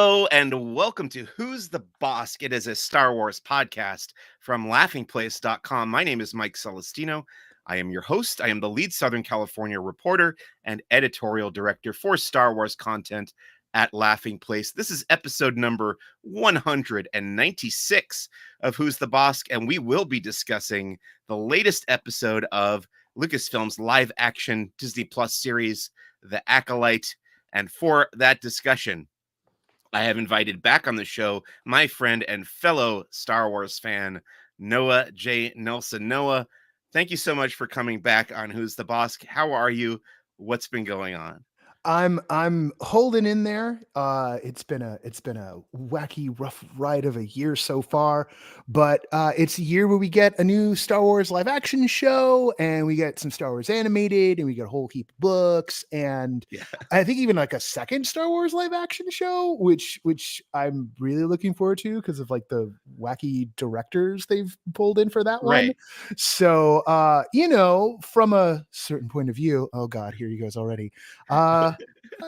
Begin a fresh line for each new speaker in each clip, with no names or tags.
Hello and welcome to Who's the Bossk? It is a Star Wars podcast from laughingplace.com. My name is Mike Celestino. I am your host. I am the lead Southern California reporter and editorial director for Star Wars content at Laughing Place. This is episode number 196 of Who's the Bossk, and we will be discussing the latest episode of Lucasfilm's live action Disney Plus series, The Acolyte. And for that discussion, I have invited back on the show my friend and fellow Star Wars fan, Noah J. Nelson. Noah, thank you so much for coming back on Who's the Bossk. How are you? What's been going on?
I'm holding in there. It's been a wacky, rough ride of a year so far, but it's a year where we get a new Star Wars live action show, and we get some Star Wars animated, and we get a whole heap of books, and I think even like a second Star Wars live action show, which I'm really looking forward to because of like the wacky directors they've pulled in for that one. So from a certain point of view, oh God, here he goes already.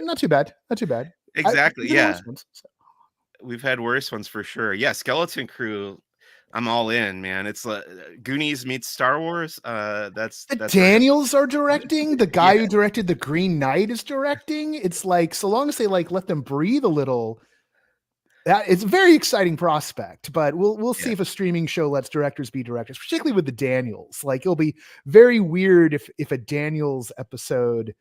Not too bad.
Exactly. We've had worse ones for sure. Yeah, Skeleton Crew. I'm all in, man. It's like Goonies meets Star Wars. That's
Daniels are directing. The guy who directed The Green Knight is directing. It's like, so long as they like let them breathe a little, that it's a very exciting prospect. But we'll see if a streaming show lets directors be directors, particularly with the Daniels. Like, it'll be very weird if a Daniels episode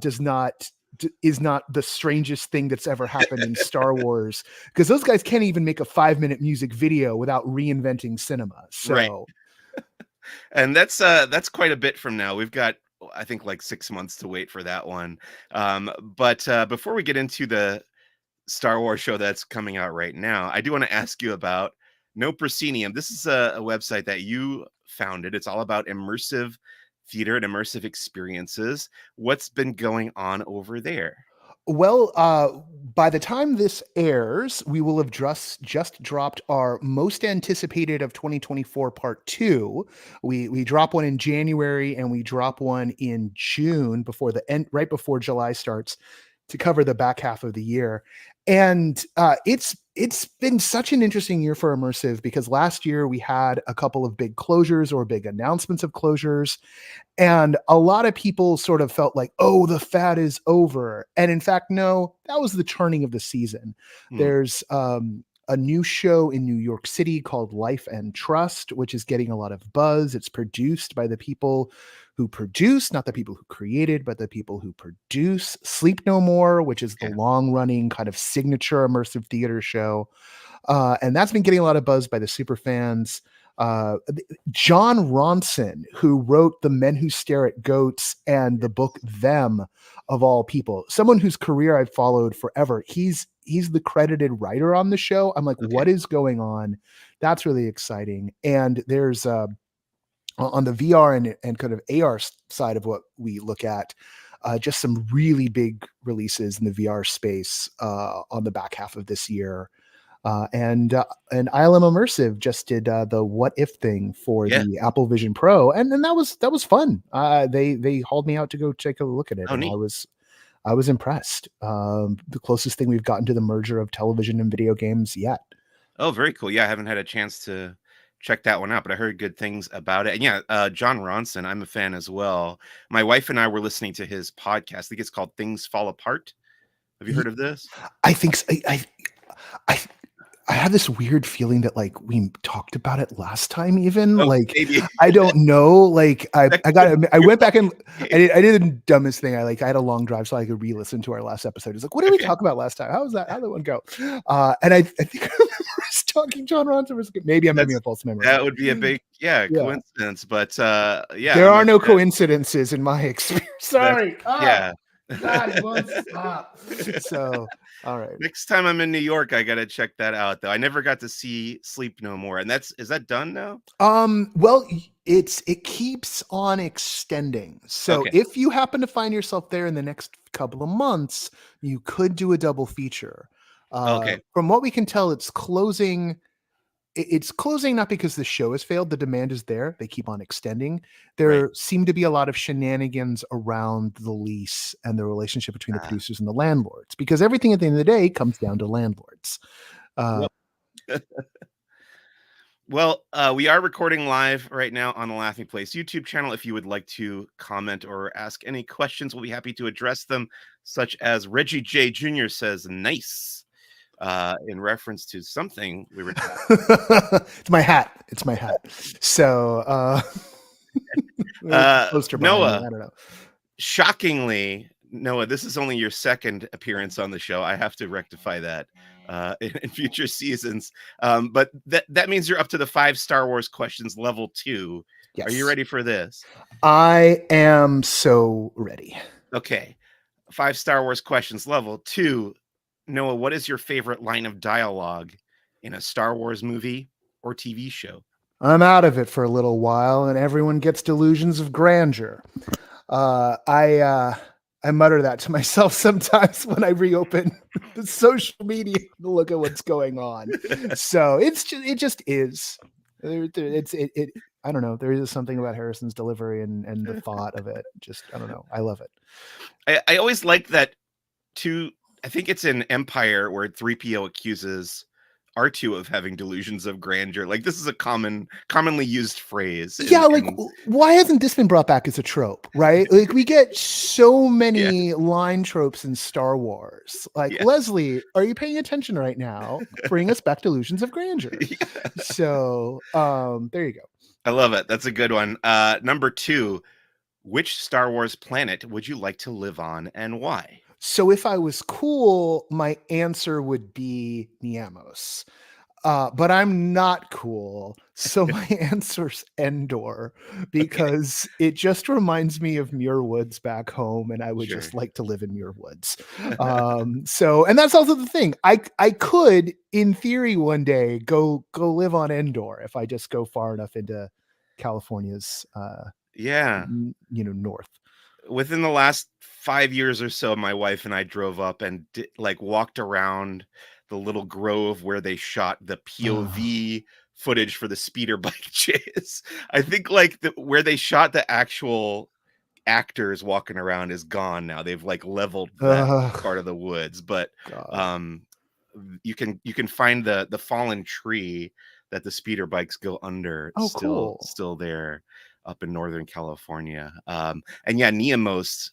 is not the strangest thing that's ever happened in Star Wars, because those guys can't even make a 5-minute music video without reinventing cinema. So,
right. And that's quite a bit from now. We've got, I think, like 6 months to wait for that one. But before we get into the Star Wars show that's coming out right now, I do want to ask you about No Proscenium. This is a website that you founded. It's all about immersive theater and immersive experiences. What's been going on over there?
Well, by the time this airs, we will have just dropped our most anticipated of 2024 part 2. We drop one in January and we drop one in June before the end, right before July starts, to cover the back half of the year. And it's been such an interesting year for immersive, because last year we had a couple of big closures or big announcements of closures, and a lot of people sort of felt like, oh, the fad is over. And in fact, no, that was the turning of the season. There's a new show in New York City called Life and Trust, which is getting a lot of buzz. It's produced by the people who produce, not the people who created, but the people who produce Sleep No More, which is the long-running kind of signature immersive theater show. And that's been getting a lot of buzz by the super fans. John Ronson, who wrote The Men Who Stare at Goats and the book Them, of all people, someone whose career I've followed forever. He's the credited writer on the show. I'm like, what is going on? That's really exciting. And there's on the VR and kind of AR side of what we look at, just some really big releases in the VR space on the back half of this year. And ILM Immersive just did the What If thing for the Apple Vision Pro, and that was fun. They hauled me out to go take a look at it, and I was impressed. The closest thing we've gotten to the merger of television and video games yet.
Oh, very cool. Yeah, I haven't had a chance to check that one out, but I heard good things about it. And John Ronson, I'm a fan as well. My wife and I were listening to his podcast. I think it's called Things Fall Apart. Have you heard of this?
I think so. I have this weird feeling that like we talked about it last time, even
maybe.
I don't know. Like I went back and I did the dumbest thing. I had a long drive so I could re-listen to our last episode. It's like, what did we talk about last time? How did that one go? And I think I remember us talking John Ronson was good. Maybe I'm having a false memory.
That would be a big coincidence, but
there are no coincidences in my experience. Sorry. God, it won't stop. So, all right.
Next time I'm in New York, I gotta check that out. Though I never got to see Sleep No More, and is that done now?
Well, it keeps on extending. So if you happen to find yourself there in the next couple of months, you could do a double feature. From what we can tell, it's closing it's closing not because the show has failed. The demand is there. They keep on extending.
Right.
There seem to be a lot of shenanigans around the lease and the relationship between the
Ah,
producers and the landlords, because everything at the end of the day comes down to landlords. Uh,
well, well, we are recording live right now on the Laughing Place YouTube channel. If you would like to comment or ask any questions, we'll be happy to address them, such as Reggie J. Jr. says, nice, in reference to something we were talking.
it's my hat. It's my hat. So there's a poster behind me.
Noah,
I don't know.
shockingly, Noah, this is only your second appearance on the show. I have to rectify that in future seasons. But that means you're up to the 5 Star Wars questions level 2. Are you
Yes.
ready for this?
I am so ready.
Okay. 5 Star Wars questions level 2. Noah, what is your favorite line of dialogue in a Star Wars movie or TV show?
I'm out of it for a little while, and everyone gets delusions of grandeur. Uh, I uh, I mutter that to myself sometimes when I reopen the social media to look at what's going on. So it just is. It. I don't know. There is something about Harrison's delivery and the thought of it. Just I don't know. I love it.
I always like that too. I think it's in Empire where 3PO accuses R2 of having delusions of grandeur. Like this is a commonly used phrase
Yeah, like
in
why hasn't this been brought back as a trope, right? Like we get so
yeah,
many line tropes in Star Wars. Like
yeah.
Leslie, are you paying attention right now? Bring us back delusions of grandeur.
Yeah.
So, there you go.
I love it. That's a good one. Number 2, which Star Wars planet would you like to live on and why?
So if I was cool, my answer would be Niamos. But I'm not cool. So my answer's Endor
Okay,
because it just reminds me of Muir Woods back home, and I would
sure.
just like to live in Muir Woods. So and that's also the thing. I could, in theory, one day go live on Endor if I just go far enough into California's
Yeah.
north.
Within the last 5 years or so, my wife and I drove up and like walked around the little grove where they shot the
Oh,
POV footage for the speeder bike chase. I think like where they shot the actual actors walking around is gone now. They've like leveled that
ugh,
part of the woods, but
God.
um you can find the fallen tree that the speeder bikes go under
Oh, cool.
still there up in Northern California. And yeah, Neamos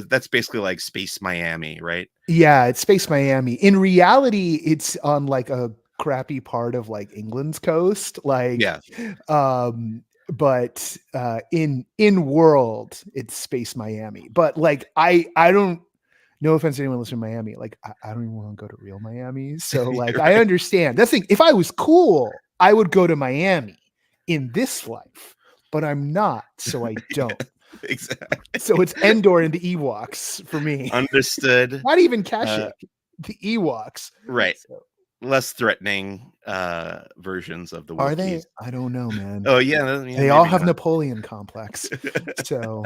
that's basically like Space Miami, right?
Yeah, it's Space Miami. In reality, it's on like a crappy part of like England's coast, like
Yeah.
but in world it's Space Miami. But like I don't, no offense to anyone listening to Miami, like I don't even want to go to real Miami. So like I
Right.
understand. That's the thing. If I was cool, I would go to Miami in this life, but I'm not, so I
Yeah,
don't.
exactly.
So it's Endor and the Ewoks for me.
Understood.
Not even Kashyyyk,
Uh,
the Ewoks.
right.
So
Less threatening versions of the
are
Wookiees.
they? I don't know, man.
Oh yeah, yeah,
They all
maybe
have
not.
Napoleon complex. So,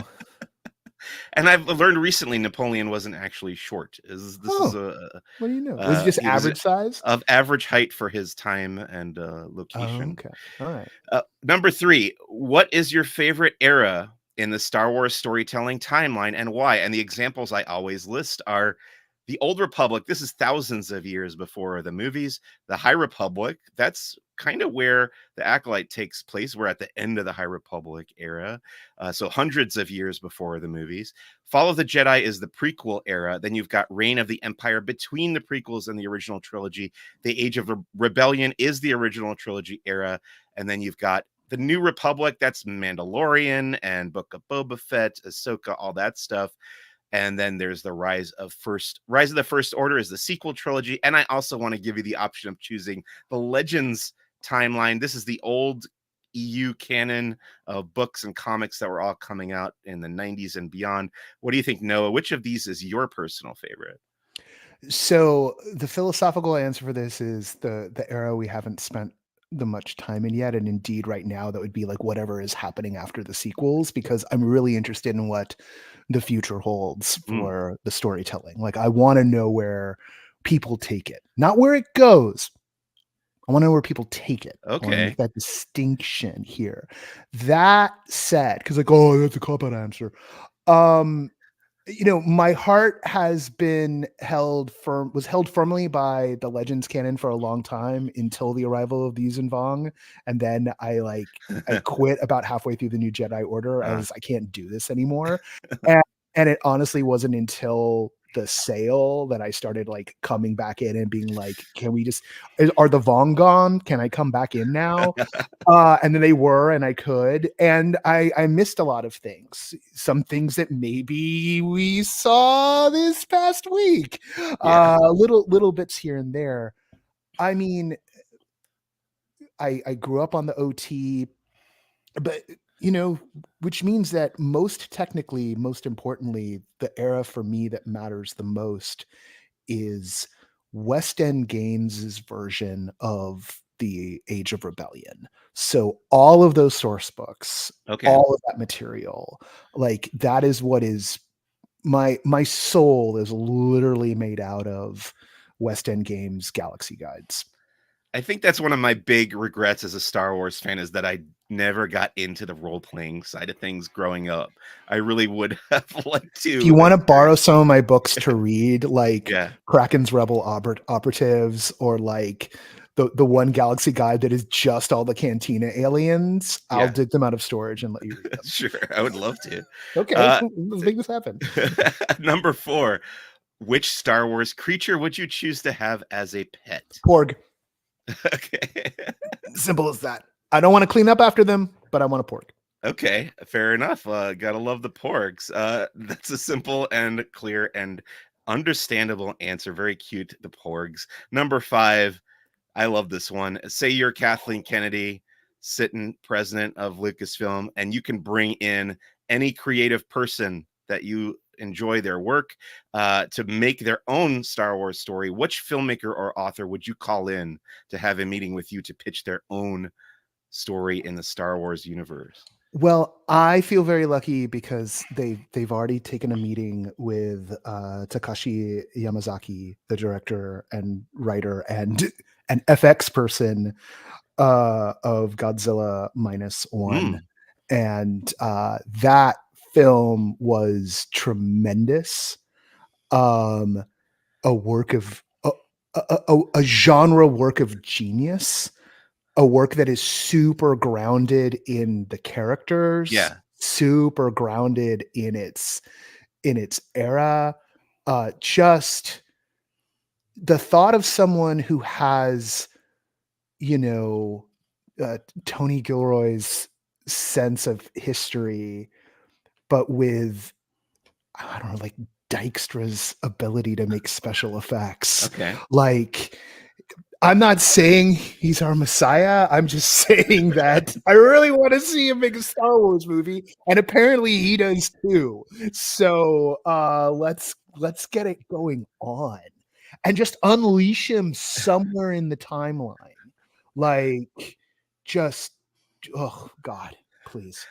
And I've learned recently Napoleon wasn't actually short. This is
oh,
a
what do you know? Was it just
he was
average size?
of average height for his time and
Oh,
location.
okay. All right.
Number 3, what is your favorite era in the Star Wars storytelling timeline and why? And the examples I always list are the Old Republic. This is thousands of years before the movies. The High Republic. That's kind of where the Acolyte takes place. We're at the end of the High Republic era, so hundreds of years before the movies. Fall of the Jedi is the prequel era. Then you've got Reign of the Empire between the prequels and the original trilogy. The Age of Rebellion is the original trilogy era, and then you've got the New Republic. That's Mandalorian and Book of Boba Fett, Ahsoka, all that stuff. And then there's the Rise of the First Order is the sequel trilogy. And I also want to give you the option of choosing the Legends timeline. This is the old EU canon of books and comics that were all coming out in the 90s and beyond. What do you think, Noah? Which of these is your personal favorite?
So the philosophical answer for this is the era we haven't spent the much time in yet, and indeed right now that would be like whatever is happening after the sequels, because I'm really interested in what the future holds
Mm,
for the storytelling. Like I want to know where people take it, not where it goes, I want to know where people take it. I want to make
Okay.
that distinction here. That said, because like, oh, that's a cop-out answer. Um, my heart has been was held firmly by the Legends canon for a long time until the arrival of the Yuuzhan Vong, and then I quit about halfway through the New Jedi Order
Uh,
as I can't do this anymore, and it honestly wasn't until the sale that I started like coming back in and being like, can we just are the Vong gone? Can I come back in now? And then they were, and I could, and I missed a lot of things. Some things that maybe we saw this past week,
yeah.
little bits here and there. I mean, I grew up on the OT, but which means that most importantly, the era for me that matters the most is West End Games' version of the Age of Rebellion. So all of those source books,
Okay.
all of that material, like that is what is my soul is literally made out of West End Games Galaxy Guides.
I think that's one of my big regrets as a Star Wars fan is that I never got into the role playing side of things growing up. I really would have liked
If you
to
want to borrow
experience.
some of my books to read, like
Yeah.
Kraken's Rebel Operatives, or like the one Galaxy Guide that is just all the Cantina aliens, I'll
Yeah.
dig them out of storage and let you read them.
Sure. I would love to.
Okay,
Uh,
let's make this happen.
Number 4. Which Star Wars creature would you choose to have as a pet?
Porg,
Okay.
simple as that. I don't want to clean up after them, but I want a porg.
Okay, fair enough. Gotta love the porgs. That's a simple and clear and understandable answer. Very cute, the porgs. Number 5, I love this one. Say you're Kathleen Kennedy, sitting president of Lucasfilm, and you can bring in any creative person that you enjoy their work to make their own Star Wars story. Which filmmaker or author would you call in to have a meeting with you to pitch their own story in the Star Wars universe?
Well, I feel very lucky because they've already taken a meeting with Takashi Yamazaki, the director and writer and an FX person of Godzilla minus one,
Mm,
and that film was tremendous. Um, a work of a genre work of genius, a work that is super grounded in the characters,
yeah.
super grounded in its era. Just the thought of someone who has, you know, Tony Gilroy's sense of history, but with I don't know, like Dykstra's ability to make special effects.
Okay.
Like I'm not saying he's our messiah. I'm just saying that I really want to see him make a Star Wars movie, and apparently he does too. So let's get it going on, and just unleash him somewhere in the timeline. Like, just oh God, please.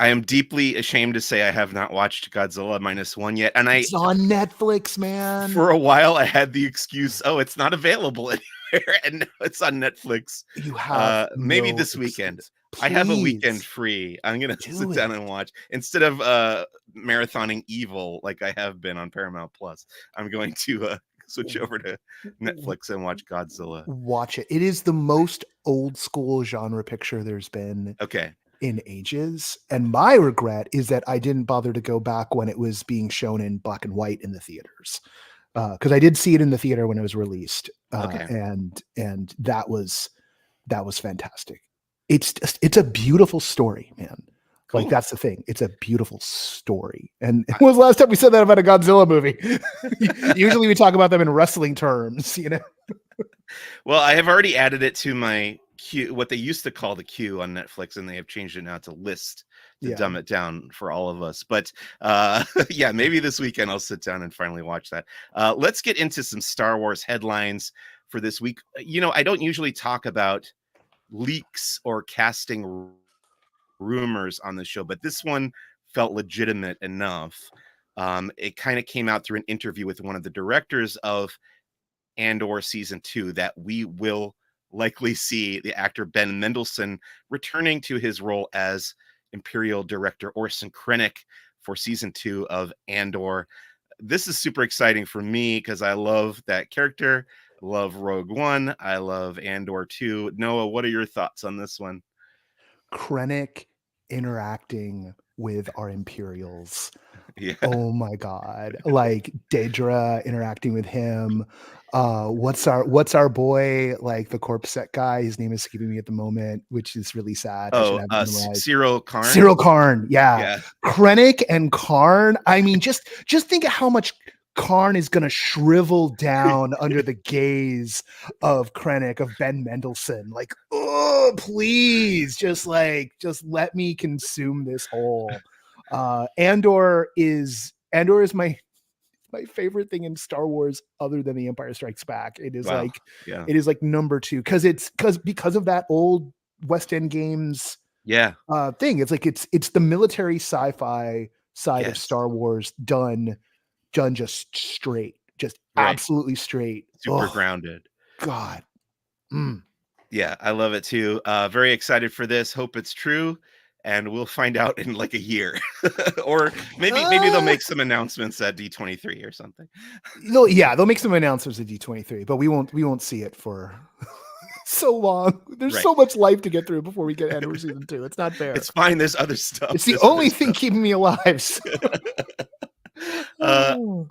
I am deeply ashamed to say I have not watched Godzilla minus one yet. And
It's on Netflix, man.
for a while, I had the excuse, oh, it's not available anywhere. And now it's on Netflix.
You have
Maybe
no
this weekend.
excuse.
I have a weekend
Please
free. I'm going to
do
sit down
it.
and watch instead of marathoning Evil like I have been on Paramount Plus. I'm going to switch over to Netflix and watch Godzilla.
Watch it. It is the most old school genre picture there's been
Okay.
in ages. And my regret is that I didn't bother to go back when it was being shown in black and white in the theaters. Because I did see it in the theater when it was released.
Okay.
And that was fantastic. It's a beautiful story, man. Like
Cool.
that's the thing. It's a beautiful story. And when was the last time we said that about a Godzilla movie? Usually we talk about them in wrestling terms, you know.
Well, I have already added it to my queue, what they used to call the queue on Netflix, and they have changed it now to list to
Yeah.
dumb it down for all of us. But yeah, maybe this weekend I'll sit down and finally watch that. Let's get into some Star Wars headlines for this week. I don't usually talk about leaks or casting rumors on the show, but this one felt legitimate enough. It kind of came out through an interview with one of the directors of Andor season 2 that we will likely see the actor Ben Mendelsohn returning to his role as Imperial Director Orson Krennic for season 2 of Andor. This is super exciting for me because I love that character. Love Rogue One. I love Andor 2. Noah, what are your thoughts on this one?
Krennic interacting with our Imperials.
Yeah.
Oh my god. Like Daedra interacting with him. What's our boy, like the corpse set guy? His name is escaping me at the moment, which is really sad. I should
Oh,
have it memorized.
Cyril Karn.
Cyril Karn, yeah.
Yeah.
Krennic and Karn. I mean, just think of how much Karn is gonna shrivel down under the gaze of Krennic, of Ben Mendelsohn. Like, oh, please, just let me consume this whole. Andor is my favorite thing in Star Wars other than The Empire Strikes Back. It is
Wow.
like
Yeah.
it is like number 2 because of that old West End Games
Yeah.
thing. It's like it's the military sci-fi side of
Yes.
Star Wars done just straight, just
Right.
absolutely straight.
Super grounded.
God.
Yeah, I love it too. Very excited for this. Hope it's true. And we'll find out in like a year. Or maybe they'll make some announcements at D23 or something.
They'll make some announcements at D23, but we won't see it for so long. There's so much life to get through before we get Andor season 2. It's not fair.
It's fine. There's other stuff.
It's the only thing keeping me alive. So.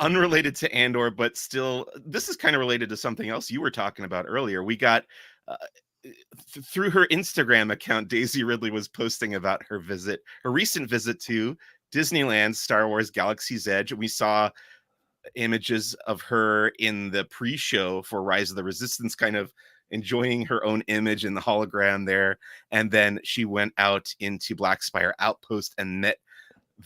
Unrelated to Andor, but still, this is kind of related to something else you were talking about earlier. We got through her Instagram account, Daisy Ridley was posting about her recent visit to Disneyland Star Wars Galaxy's Edge. We saw images of her in the pre-show for Rise of the Resistance, kind of enjoying her own image in the hologram there. And then she went out into Black Spire Outpost and met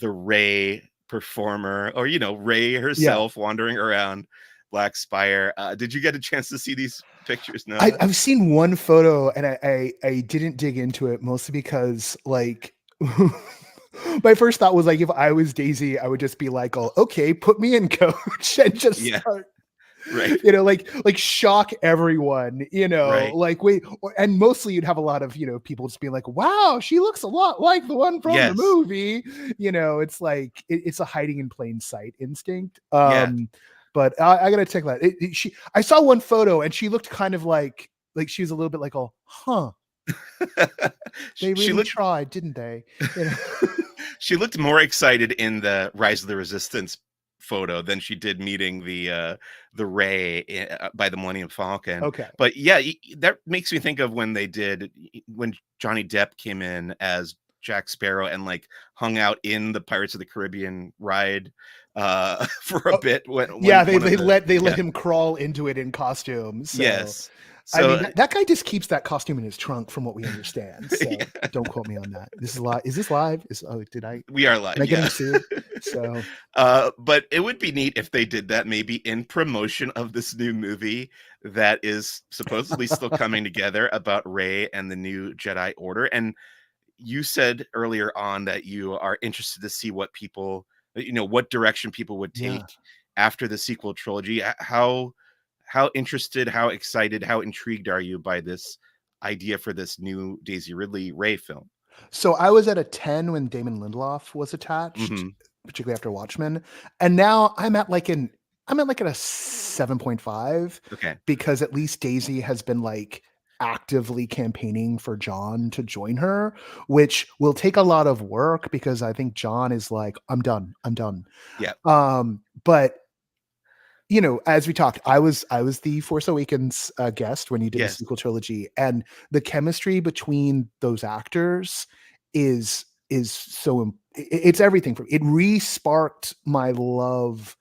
the Rey performer, or Rey herself, wandering around Black Spire. Did you get a chance to see these pictures? No,
I've seen one photo and I didn't dig into it, mostly because like my first thought was like, if I was Daisy, I would just be like, oh, okay, put me in, coach, and just start.
Right.
Like shock everyone,
right.
like wait, and mostly you'd have a lot of, people just being like, wow, she looks a lot like the one from the movie. It's like, it's a hiding in plain sight instinct. But I got to check that. I saw one photo and she looked kind of like she was a little bit like, oh, huh. They really tried, didn't they?
She looked more excited in the Rise of the Resistance photo than she did meeting the Rey by the Millennium Falcon.
Okay.
But yeah, that makes me think of when Johnny Depp came in as Jack Sparrow and like hung out in the Pirates of the Caribbean ride for a bit. They
let him crawl into it in costume. So.
Yes.
So, I mean, that guy just keeps that costume in his trunk, from what we understand. So don't quote me on that. This is live. Is this live?
We are live.
Did I get him sued? So,
but it would be neat if they did that, maybe in promotion of this new movie that is supposedly still coming together about Rey and the new Jedi Order. And you said earlier on that you are interested to see what people, what direction people would take after the sequel trilogy. How interested, how excited, how intrigued are you by this idea for this new Daisy Ridley Rey film?
So I was at a 10 when Damon Lindelof was attached, particularly after Watchmen, and now I'm at like a 7.5.
Okay,
because at least Daisy has been like actively campaigning for John to join her, which will take a lot of work because I think John is like, I'm done.
Yeah.
But as we talked, I was the Force Awakens guest when you did the sequel trilogy, and the chemistry between those actors is so it's everything for me. It re-sparked my love.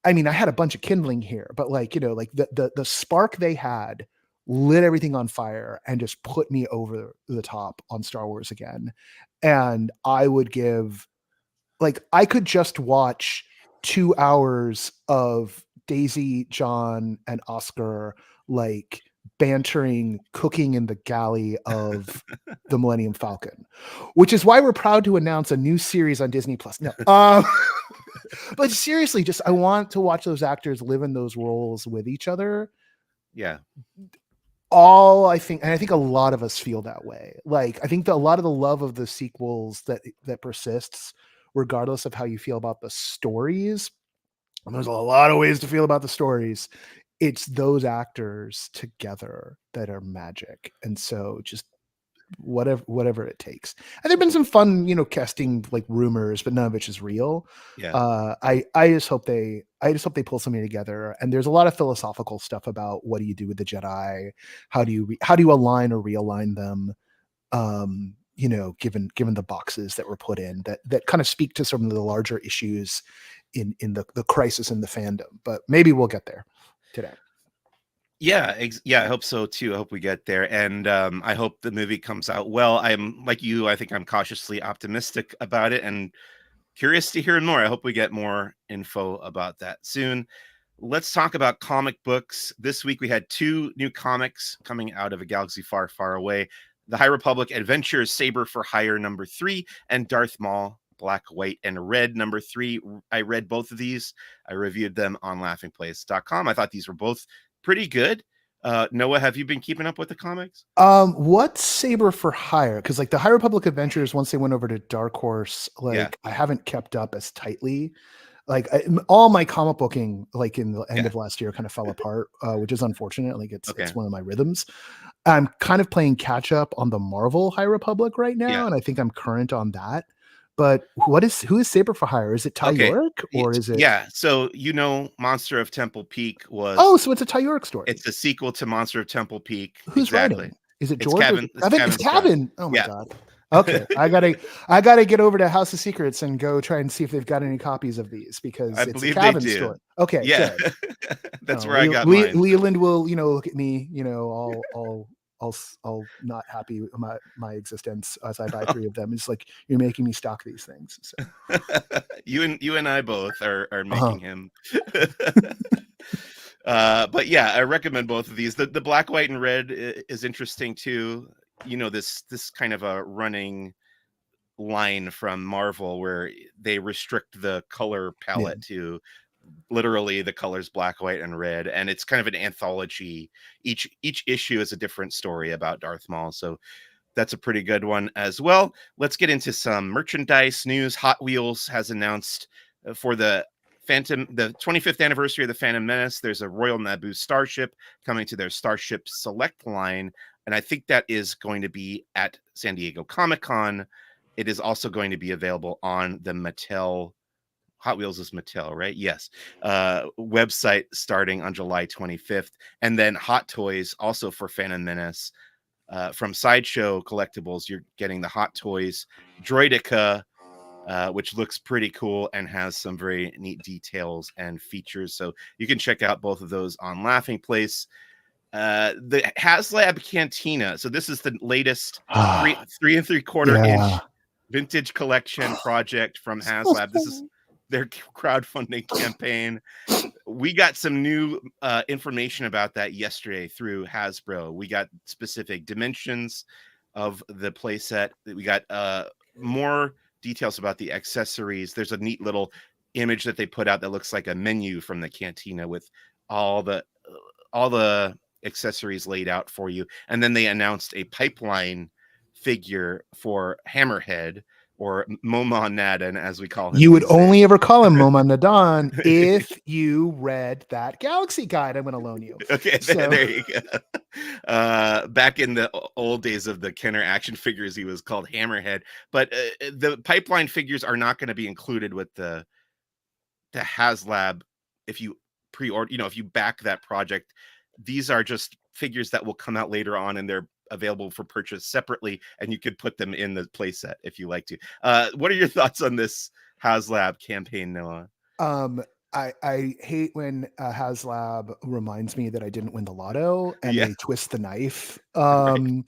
I mean, I had a bunch of kindling here, but like the spark they had lit everything on fire and just put me over the top on Star Wars again. And I would give, I could just watch 2 hours of Daisy, John, and Oscar like bantering, cooking in the galley of the Millennium Falcon, which is why we're proud to announce a new series on Disney Plus. No, but seriously, I want to watch those actors live in those roles with each other.
Yeah.
all I think, and I think a lot of us feel that way. Like, I think that a lot of the love of the sequels that persists, regardless of how you feel about the stories, and there's a lot of ways to feel about the stories, it's those actors together that are magic. And so just whatever it takes. And there've been some fun, casting like rumors, but none of it's just real.
Yeah.
I just hope they pull something together. And there's a lot of philosophical stuff about what do you do with the Jedi, how do you align or realign them, given the boxes that were put in that kind of speak to some of the larger issues in the crisis in the fandom. But maybe we'll get there today.
Yeah, I hope so too. I hope we get there, and I hope the movie comes out well. I'm like you. I think I'm cautiously optimistic about it, and curious to hear more. I hope we get more info about that soon. Let's talk about comic books. This week we had 2 new comics coming out of a galaxy far, far away. The High Republic Adventures Saber for Hire #3 and Darth Maul Black, White, and Red #3. I read both of these. I reviewed them on laughingplace.com. I thought these were both pretty good. Noah, have you been keeping up with the comics?
What's Saber for Hire? Because like the High Republic Adventures, once they went over to Dark Horse, like I haven't kept up as tightly. Like all my comic booking, like in the end of last year, kind of fell apart, which is unfortunate. Like it's one of my rhythms. I'm kind of playing catch up on the Marvel High Republic right now, and I think I'm current on that. But who is Saber for Hire? Is it Ty York or is it?
Yeah, so Monster of Temple Peak was.
Oh, so it's a Ty York story.
It's a sequel to Monster of Temple Peak.
Who's writing? Is it George?
It's
Kevin. Oh my god. Okay, I gotta get over to House of Secrets and go try and see if they've got any copies of these because it's a Kevin story. Okay,
yeah, that's where I got mine.
Leland will, look at me, I'll not happy with my existence as I buy 3 of them. It's like you're making me stock these things. So.
you and I both are making him. But yeah, I recommend both of these. The Black, White, and Red is interesting too. This kind of a running line from Marvel where they restrict the color palette to literally the colors black, white, and red, and it's kind of an anthology. Each issue is a different story about Darth Maul, so that's a pretty good one as well. Let's get into some merchandise news. Hot Wheels has announced for the 25th anniversary of the Phantom Menace, there's a Royal Naboo starship coming to their Starship Select line, and I think that is going to be at San Diego Comic-Con. It is also going to be available on the Mattel. Hot Wheels is Mattel, right? Yes. Website starting on July 25th. And then Hot Toys, also for Phantom Menace. From Sideshow Collectibles, you're getting the Hot Toys Droideka, which looks pretty cool and has some very neat details and features. So you can check out both of those on Laughing Place. The HasLab Cantina. So this is the latest 3 3/3 inch vintage collection project from HasLab. This is their crowdfunding campaign. We got some new information about that yesterday through Hasbro. We got specific dimensions of the playset. We got more details about the accessories. There's a neat little image that they put out that looks like a menu from the cantina with all the accessories laid out for you. And then they announced a pipeline figure for Hammerhead, or Momon Nadan, as we call him.
You would only ever call him Momon Nadan if you read that Galaxy Guide I'm going to loan you.
Okay, there you go. Back in the old days of the Kenner action figures, he was called Hammerhead. But the pipeline figures are not going to be included with the HasLab if you pre-order. If you back that project, these are just figures that will come out later on, and they're available for purchase separately, and you could put them in the playset if you like to. What are your thoughts on this HasLab campaign, Noah?
I hate when HasLab reminds me that I didn't win the lotto and they twist the knife. And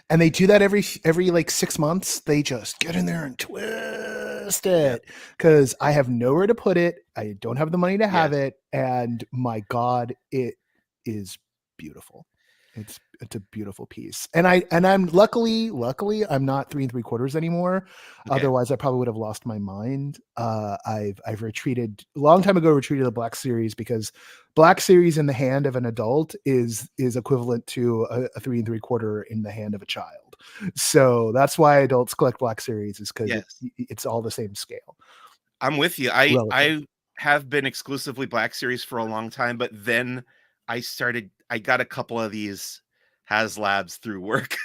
they do that every like 6 months. They just get in there and twist it because I have nowhere to put it. I don't have the money to have it. And my God, it is beautiful. It's a beautiful piece, and I'm luckily I'm not 3 3/4 anymore.
Okay.
Otherwise, I probably would have lost my mind. I've retreated a long time ago. Retreated the Black Series because Black Series in the hand of an adult is equivalent to a 3 3/4 in the hand of a child. So that's why adults collect Black Series, is because
Yes.
it's all the same scale,
I'm with you. I
relative.
have been exclusively Black Series for a long time, but then I got a couple of these HasLabs through work.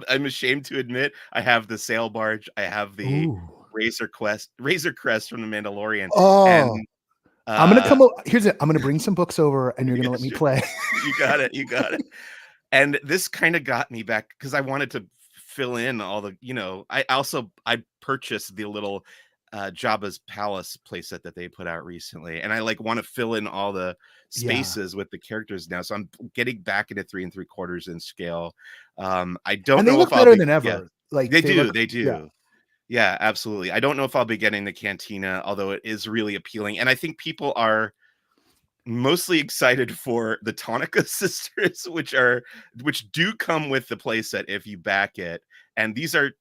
I'm ashamed to admit I have the sail barge, I have the
Ooh.
Razor Crest from The Mandalorian, and,
Oh, I'm gonna
uh
come. Here's it. I'm gonna bring some books over, and you're gonna
yeah,
let me
sure.
play.
You got it, you got it. And this kinda got me back because I wanted to fill in all the I purchased the little, Jabba's Palace playset that they put out recently, and I, like, wanna fill in all the
Yeah.
spaces with the characters now, so I'm getting back into 3 3/4 in scale. I don't
And they
know if
look
I'll
better
be
than
yeah.
ever. Like,
They
they
do,
look
they
yeah.
do. Yeah, absolutely. I don't know if I'll be getting the Cantina, although it is really appealing, and I think people are mostly excited for the Tonica sisters, which do come with the playset if you back it. And these are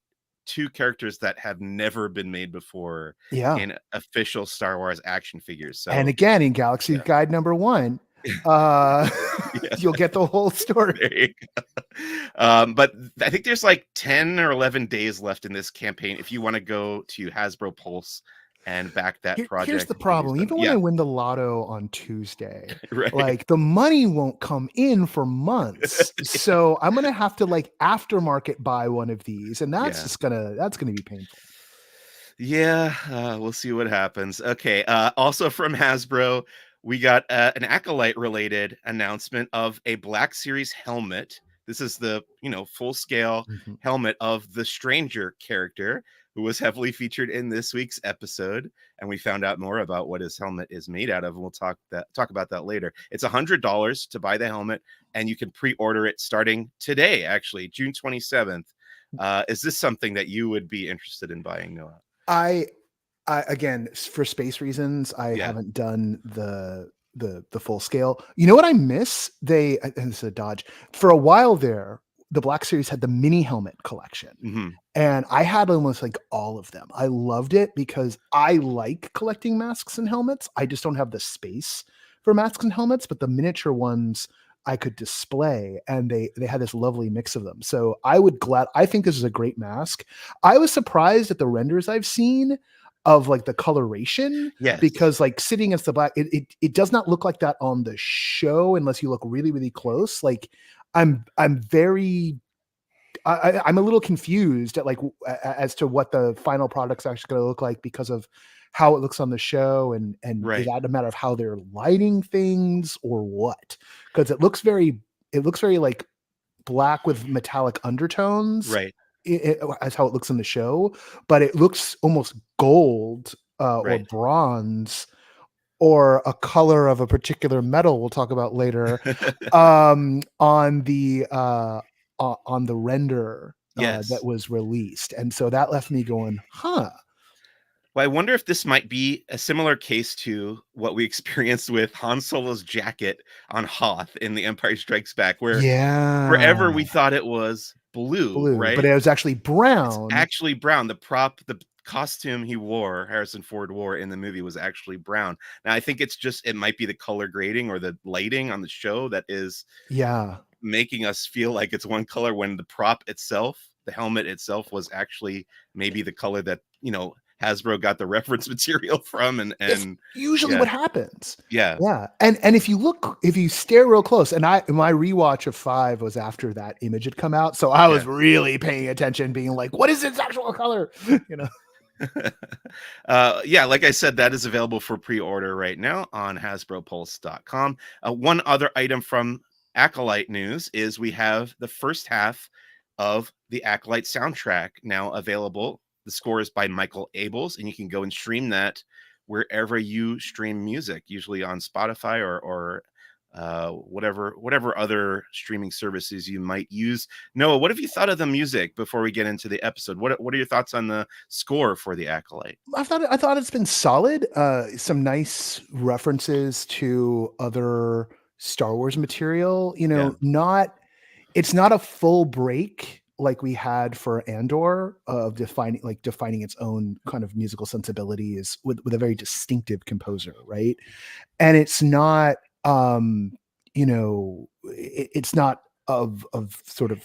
two characters that have never been made before
Yeah.
in official Star Wars action figures.
And
So
again, in Galaxy
yeah,
Guide number 1, uh,
yeah,
you'll get the whole story.
there you go. But I think there's like 10 or 11 days left in this campaign if you want to go to Hasbro Pulse and back that
Here's
project.
the
You can do
problem.
some.
Even when I
Yeah,
win the lotto on Tuesday,
right.
like, the money won't come in for months.
Yeah.
So I'm gonna have to, like, aftermarket buy one of these, and
Yeah.
that's gonna be painful.
Yeah, we'll see what happens. Okay, also from Hasbro, we got an Acolyte related announcement of a Black Series helmet. This is the, full scale
Mhm.
helmet of the Stranger character who was heavily featured in this week's episode, and we found out more about what his helmet is made out of, and we'll talk about that later. It's $100 to buy the helmet, and you can pre-order it starting today, actually, June 27th. Is this something that you would be interested in buying, Noah?
I again, for space reasons, I
Yeah.
haven't done the full scale. You know what I miss? And this is a dodge. For a while there, the Black Series had the mini helmet collection,
Mhm.
and I had almost, like, all of them. I loved it because I like collecting masks and helmets. I just don't have the space for masks and helmets, but the miniature ones I could display, and they had this lovely mix of them. So I think this is a great mask. I was surprised at the renders I've seen of, like, the coloration,
Yes.
because, like, sitting against the black, it does not look like that on the show unless you look really, really close. Like, I'm very I'm a little confused at, like, as to what the final product's actually gonna look like because of how it looks on the show, and is
Right.
that a matter of how they're lighting things or what? Because it looks very, like, black with metallic undertones,
Right.
as how it looks in the show, but it looks almost gold, or
Right.
bronze, or a color of a particular metal we'll talk about later, on the render, that
Yes.
was released, and so that left me going, "Huh,
Well, I wonder if this might be a similar case to what we experienced with Han Solo's jacket on Hoth in The Empire Strikes Back, where forever
yeah,
we thought it was blue,
blue," but
right?
it was actually
It's
brown.
actually brown. The costume he wore, Harrison Ford wore in the movie was actually brown. Now, I think it might be the color grading or the lighting on the show that is
Yeah.
making us feel like it's one color when the prop itself, the helmet itself, was actually maybe the color that, Hasbro got the reference material from
It's
and
usually
yeah,
what happens.
yeah,
Yeah, and if you stare real close, and my rewatch of 5 was after that image had come out, so I was
yeah.
really paying attention, being like, "What is its actual color?" You know?
Yeah, like I said, that is available for pre-order right now on HasbroPulse.com. One other item from Acolyte news is we have the first half of the Acolyte soundtrack now available. The score is by Michael Abels, and you can go and stream that wherever you stream music, usually on Spotify or whatever other streaming services you might use. Noah, what have you thought of the music before we get into the episode? What are your thoughts on the score for the Acolyte?
I thought it's been solid, some nice references to other Star Wars material,
Yeah.
it's not a full break like we had for Andor of defining its own kind of musical sensibilities with a very distinctive composer, right? And it's not it's not of sort of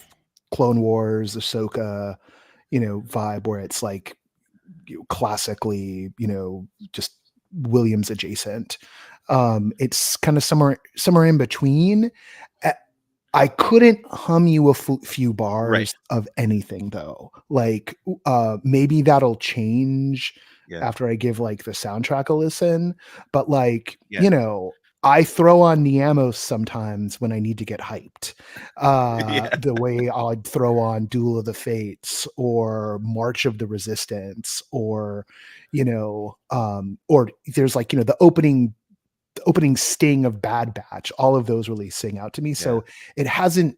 Clone Wars, Ahsoka, vibe where it's like classically, just Williams adjacent. It's kind of somewhere in between. Uh, I couldn't hum you a few
Right.
bars of anything though. Like maybe that'll change
Yeah.
after I give like the soundtrack a listen, but like,
Yeah.
I throw on Niamos sometimes when I need to get hyped.
Yeah.
The way I'd throw on Duel of the Fates or March of the Resistance or there's like, the opening sting of Bad Batch, all of those really sing out to me.
Yeah.
So it hasn't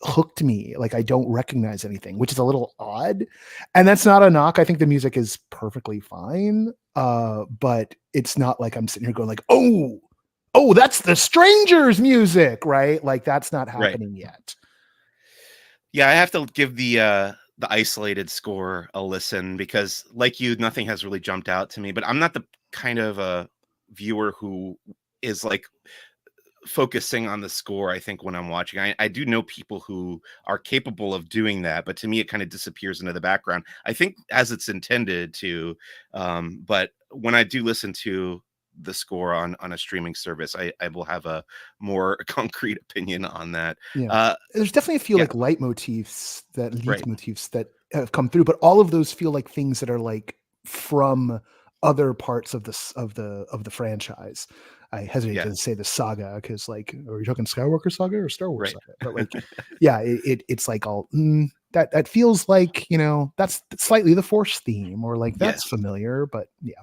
hooked me. Like I don't recognize anything, which is a little odd. And that's not a knock. I think the music is perfectly fine. But it's not like I'm sitting here going like, oh, that's the Strangers music, right? Like that's not
Right.
happening yet.
Yeah, I have to give the isolated score a listen because, like you, nothing has really jumped out to me. But I'm not the kind of a viewer who is like focusing on the score. I think when I'm watching, I do know people who are capable of doing that, but to me, it kind of disappears into the background. I think as it's intended to, but when I do listen to the score on a streaming service, I will have a more concrete opinion on that.
Yeah.
Uh,
There's definitely a few
yeah,
like lead
right.
motifs that have come through, but all of those feel like things that are like from other parts of the franchise. I hesitate
Yeah,
to say the saga because like, are you talking Skywalker saga or Star Wars
right.
saga? But like, yeah, it's like all that feels like that's slightly the Force theme or like that's
Yes.
familiar, but yeah.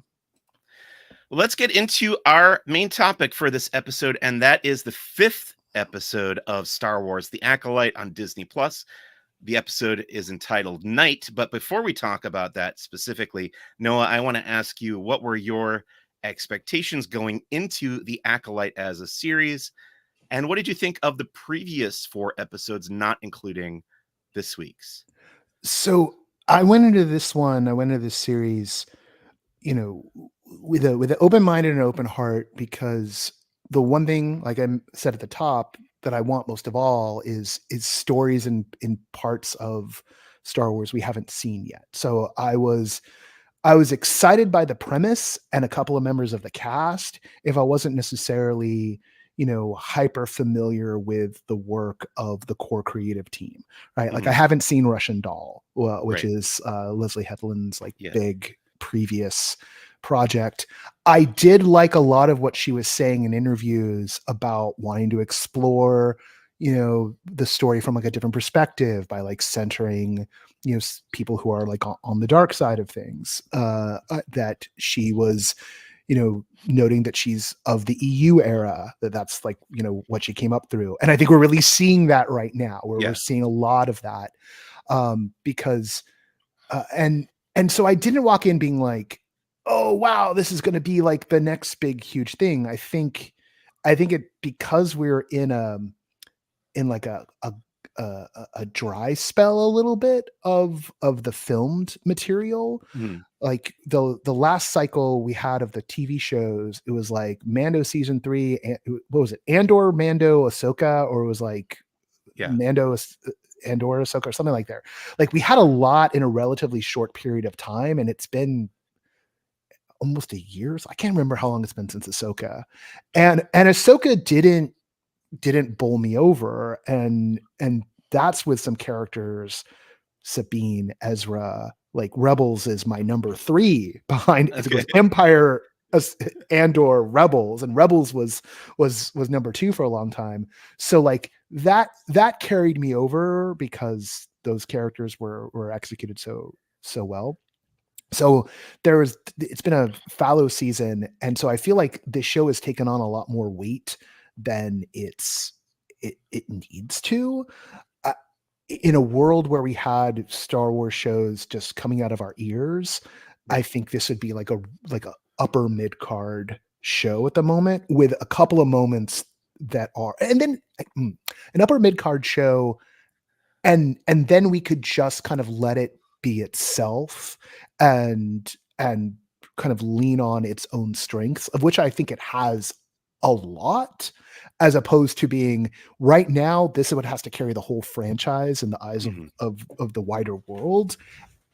Well, let's get into our main topic for this episode, and that is the fifth episode of Star Wars: The Acolyte on Disney Plus. The episode is entitled Night. But before we talk about that specifically, Noah, I want to ask you, what were your expectations going into The Acolyte as a series? And what did you think of the previous four episodes, not including this week's?
So I went into this series you know, with an open mind and an open heart, because the one thing, like said at the top, that I want most of all is stories in parts of Star Wars we haven't seen yet. So I was excited by the premise and a couple of members of the cast. If I wasn't necessarily hyper familiar with the work of the core creative team, right? Like I
Mhm.
haven't seen Russian Doll, which
Right.
is Leslie Headland's like
Yeah.
big previous project. I did like a lot of what she was saying in interviews about wanting to explore, the story from like a different perspective by like centering, people who are like on the dark side of things. That she was, noting that she's of the EU era, that's like, what she came up through. And I think we're really seeing that right now, where we're
Yeah.
seeing a lot of that, because and so I didn't walk in being like, "Oh wow, this is going to be like the next big huge thing." I think it because we're in like a dry spell a little bit of the filmed material.
Mhm.
Like the last cycle we had of the TV shows, it was like Mando season 3, what was it? Andor, Mando, Ahsoka, or it was like
Yeah.
Mando, Andor, Ahsoka, or something like that. Like we had a lot in a relatively short period of time, and it's been almost a year. So I can't remember how long it's been since Ahsoka, and Ahsoka didn't bowl me over, and that's with some characters, Sabine, Ezra, like Rebels is my number 3 behind. It
Okay.
goes Empire, Andor, Rebels, and Rebels was number 2 for a long time. So like that carried me over because those characters were executed so well. So it's been a fallow season, and so I feel like this show has taken on a lot more weight than it needs to. Uh, in a world where we had Star Wars shows just coming out of our ears, I
Right.
think this would be like a upper mid card show at the moment, with a couple of moments that are, and then an upper mid card show, and then we could just kind of let it be itself, and kind of lean on its own strengths, of which I think it has a lot, as opposed to being right now, this is what has to carry the whole franchise in the eyes of
Mhm.
the wider world.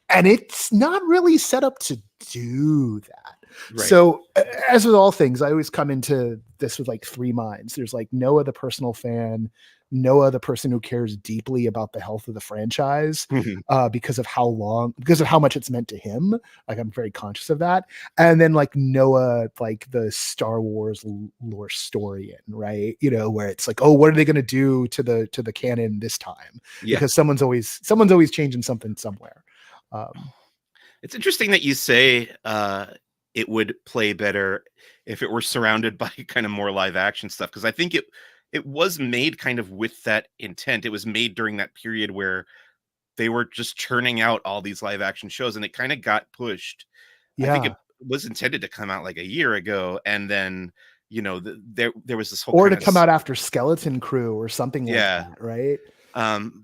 And it's not really set up to do that.
Right.
So, as with all things, I always come into this with like three minds. There's like Noah, the personal fan, Noah, the person who cares deeply about the health of the franchise,
Mhm.
because of because of how much it's meant to him. Like, I'm very conscious of that. And then like Noah, like the Star Wars lore historian, right? Where it's like, oh, what are they going to do to the canon this time?
Yeah.
Because someone's always changing something somewhere. Um,
It's interesting that you say it would play better if it were surrounded by kind of more live action stuff, because I think it was made kind of with that intent. It was made during that period where they were just churning out all these live action shows, and it kind of got pushed. I think it
yeah.
was intended to come out like a year ago, and then there was this whole
Or
kind
to
of
come out after Skeleton Crew or something like
yeah.
that, right?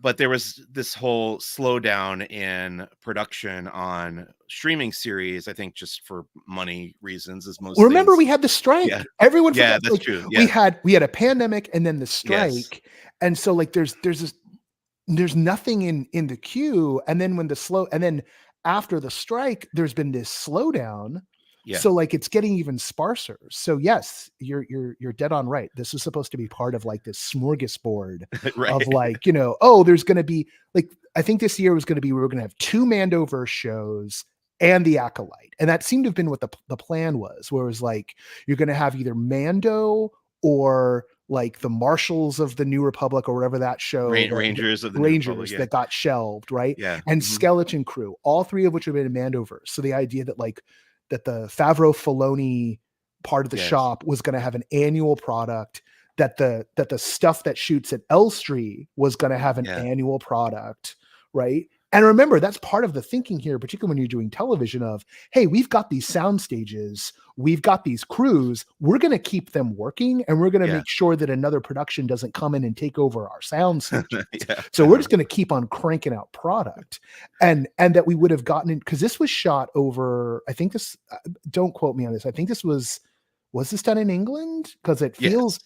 But there was this whole slowdown in production on streaming series, I think just for money reasons, as most
Remember,
things.
we had the
Yeah.
strike. Everyone
Yeah,
forgets,
that's
like,
true.
we
Yeah.
had a pandemic and then the
Yes.
strike, and so, like, there's nothing in the queue, and then after the strike, there's been this slowdown,
Yeah.
so, like, it's getting even sparser. So, yes, you're dead on right. This is supposed to be part of, like, this smorgasbord of,
Right.
like, oh, there's gonna be, like, I think this year was gonna be, we were gonna have 2 Mandoverse shows and the Acolyte, and that seemed to have been what the plan was, where it was, like, you're gonna have either Mando or, like, the Marshals of the New Republic or whatever that show, the
Rangers of the New Republic.
Rangers
Yeah.
that got shelved, right?
Yeah.
And
Mhm.
Skeleton Crew, all 3 of which have been in Mandoverse. So the idea that, like, that the Favreau Filoni part of the
Yes.
shop was gonna have an annual product, that the stuff that shoots at Elstree was gonna have an
Yeah.
annual product, right? And remember, that's part of the thinking here, particularly when you're doing television, of, hey, we've got these sound stages, we've got these crews, we're going to keep them working, and we're going to
Yeah.
make sure that another production doesn't come in and take over our sound stages.
Yeah.
So we're just going to keep on cranking out product. And that we would have gotten in, because this was shot over, I think this, don't quote me on this, I think this was this done in England? Because
Yes.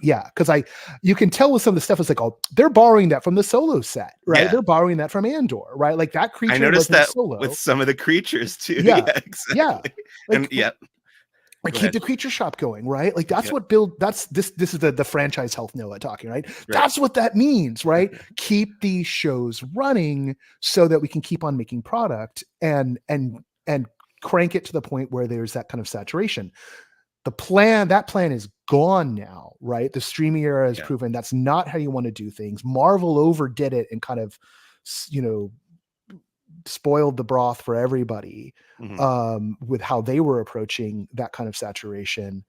yeah. Because you can tell with some of the stuff, it's like, oh, they're borrowing that from the Solo set, right?
Yeah.
They're borrowing that from Andor, right? Like, that
I
creature
noticed
wasn't
that with
Solo.
some of the creatures too.
Yeah,
Yeah,
yeah.
exactly. And
Like,
yeah,
like,
go
keep
ahead.
the creature shop going, right? Like,
Yeah.
that's this is the franchise health Noah talking, right?
Right.
That's what that means, right? Keep these shows running so that we can keep on making product, and crank it to the point where there's that kind of saturation. That plan is gone now, right? The streaming era has
Yeah.
proven that's not how you want to do things. Marvel overdid it and kind of, you know, spoiled the broth for everybody,
Mhm.
with how they were approaching that kind of saturation.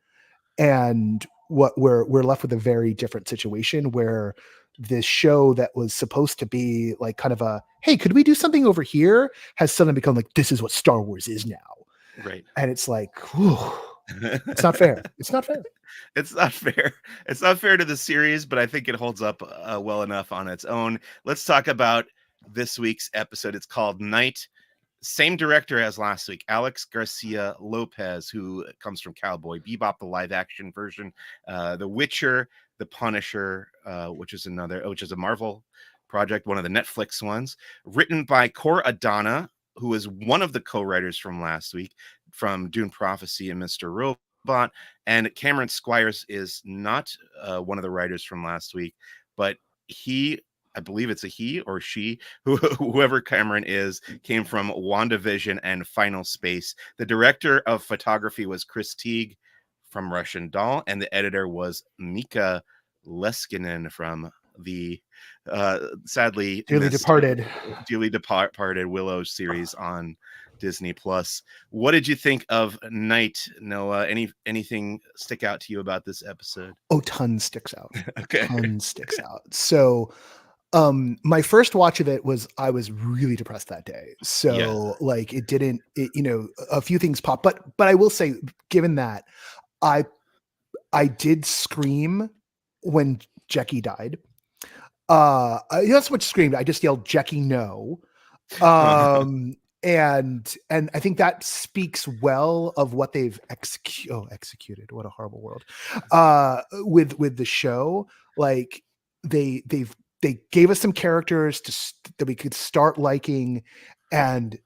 And what we're left with a very different situation, where this show that was supposed to be like kind of a, hey, could we do something over here, has suddenly become like, this is what Star Wars is now.
Right.
And it's like, whew, it's not fair. It's not fair.
It's not fair. It's not fair to the series, but I think it holds up well enough on its own. Let's talk about this week's episode. It's called Night. Same director as last week, Alex Garcia Lopez, who comes from Cowboy Bebop, the live action version, The Witcher, The Punisher, which is a Marvel project, one of the Netflix ones, written by Cor Adana, who is one of the co-writers from last week, from Dune Prophecy and Mr. Robot. And Cameron Squires is not one of the writers from last week, but I believe it's a he or she, whoever Cameron is, came from WandaVision and Final Space. The director of photography was Chris Teague from Russian Doll, and the editor was Mika Leskinen from the sadly
Dearly
missed
departed.
dearly departed Willow series on Disney Plus. What did you think of Night, Noah? Anything stick out to you about this episode?
Oh, tons sticks out.
Okay.
Tons sticks out. So, my first watch of it was, I was really depressed that day.
Yeah.
So, like, a few things popped, but I will say, given that, I I did scream when Jackie died. That's what screamed. I just yelled, Jackie, no. And I think that speaks well of what they've executed. What a horrible world. With the show, like they gave us some characters that we could start liking, and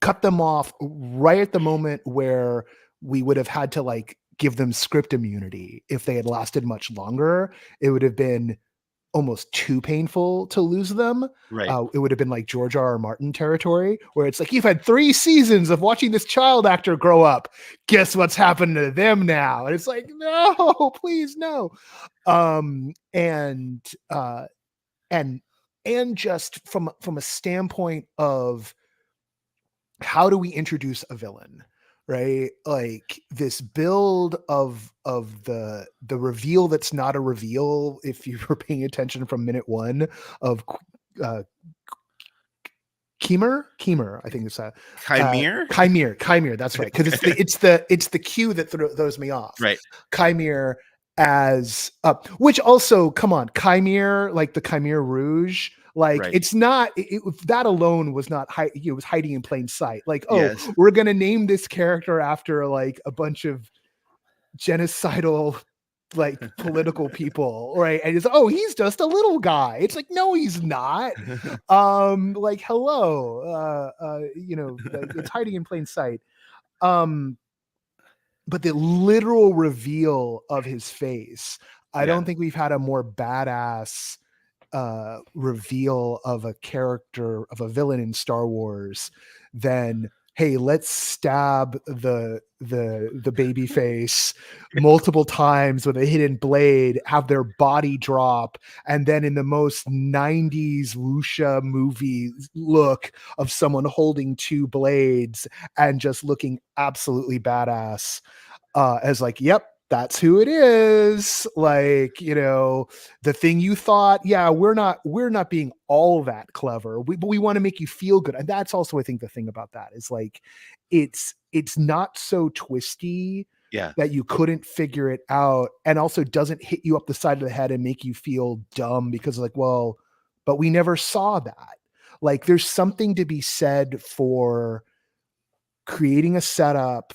cut them off right at the moment where we would have had to like give them script immunity. If they had lasted much longer, it would have been almost too painful to lose them.
Right.
It would have been like George R.R. Martin territory, where it's like, you've had 3 seasons of watching this child actor grow up. Guess what's happened to them now? And it's like, no, please, no. And just from a standpoint of how do we introduce a villain, right? Like this build of the reveal that's not a reveal, if you were paying attention from minute 1, of Chimera, I think it's Chimera, that's right, because it's the cue that throws me off,
right?
Chimera as which also, come on, Chimera, like the Chimera Rouge, like
right.
It's not that alone was not it was hiding in plain sight, like, oh
yes.
We're gonna name this character after like a bunch of genocidal like political people, right? And it's, oh, he's just a little guy. It's like, no, he's not. Like, hello, it's hiding in plain sight. But the literal reveal of his face, I don't think we've had a more badass reveal of a character, of a villain in Star Wars than, hey, let's stab the baby face multiple times with a hidden blade, have their body drop, and then in the most 90s wuxia movie look of someone holding 2 blades and just looking absolutely badass, as like, yep, that's who it is. Like, the thing you thought, yeah, we're not being all that clever, but we want to make you feel good. And that's also, I think, the thing about that is like, it's not so twisty that you couldn't figure it out, and also doesn't hit you up the side of the head and make you feel dumb because, like, well, but we never saw that. Like, there's something to be said for creating a setup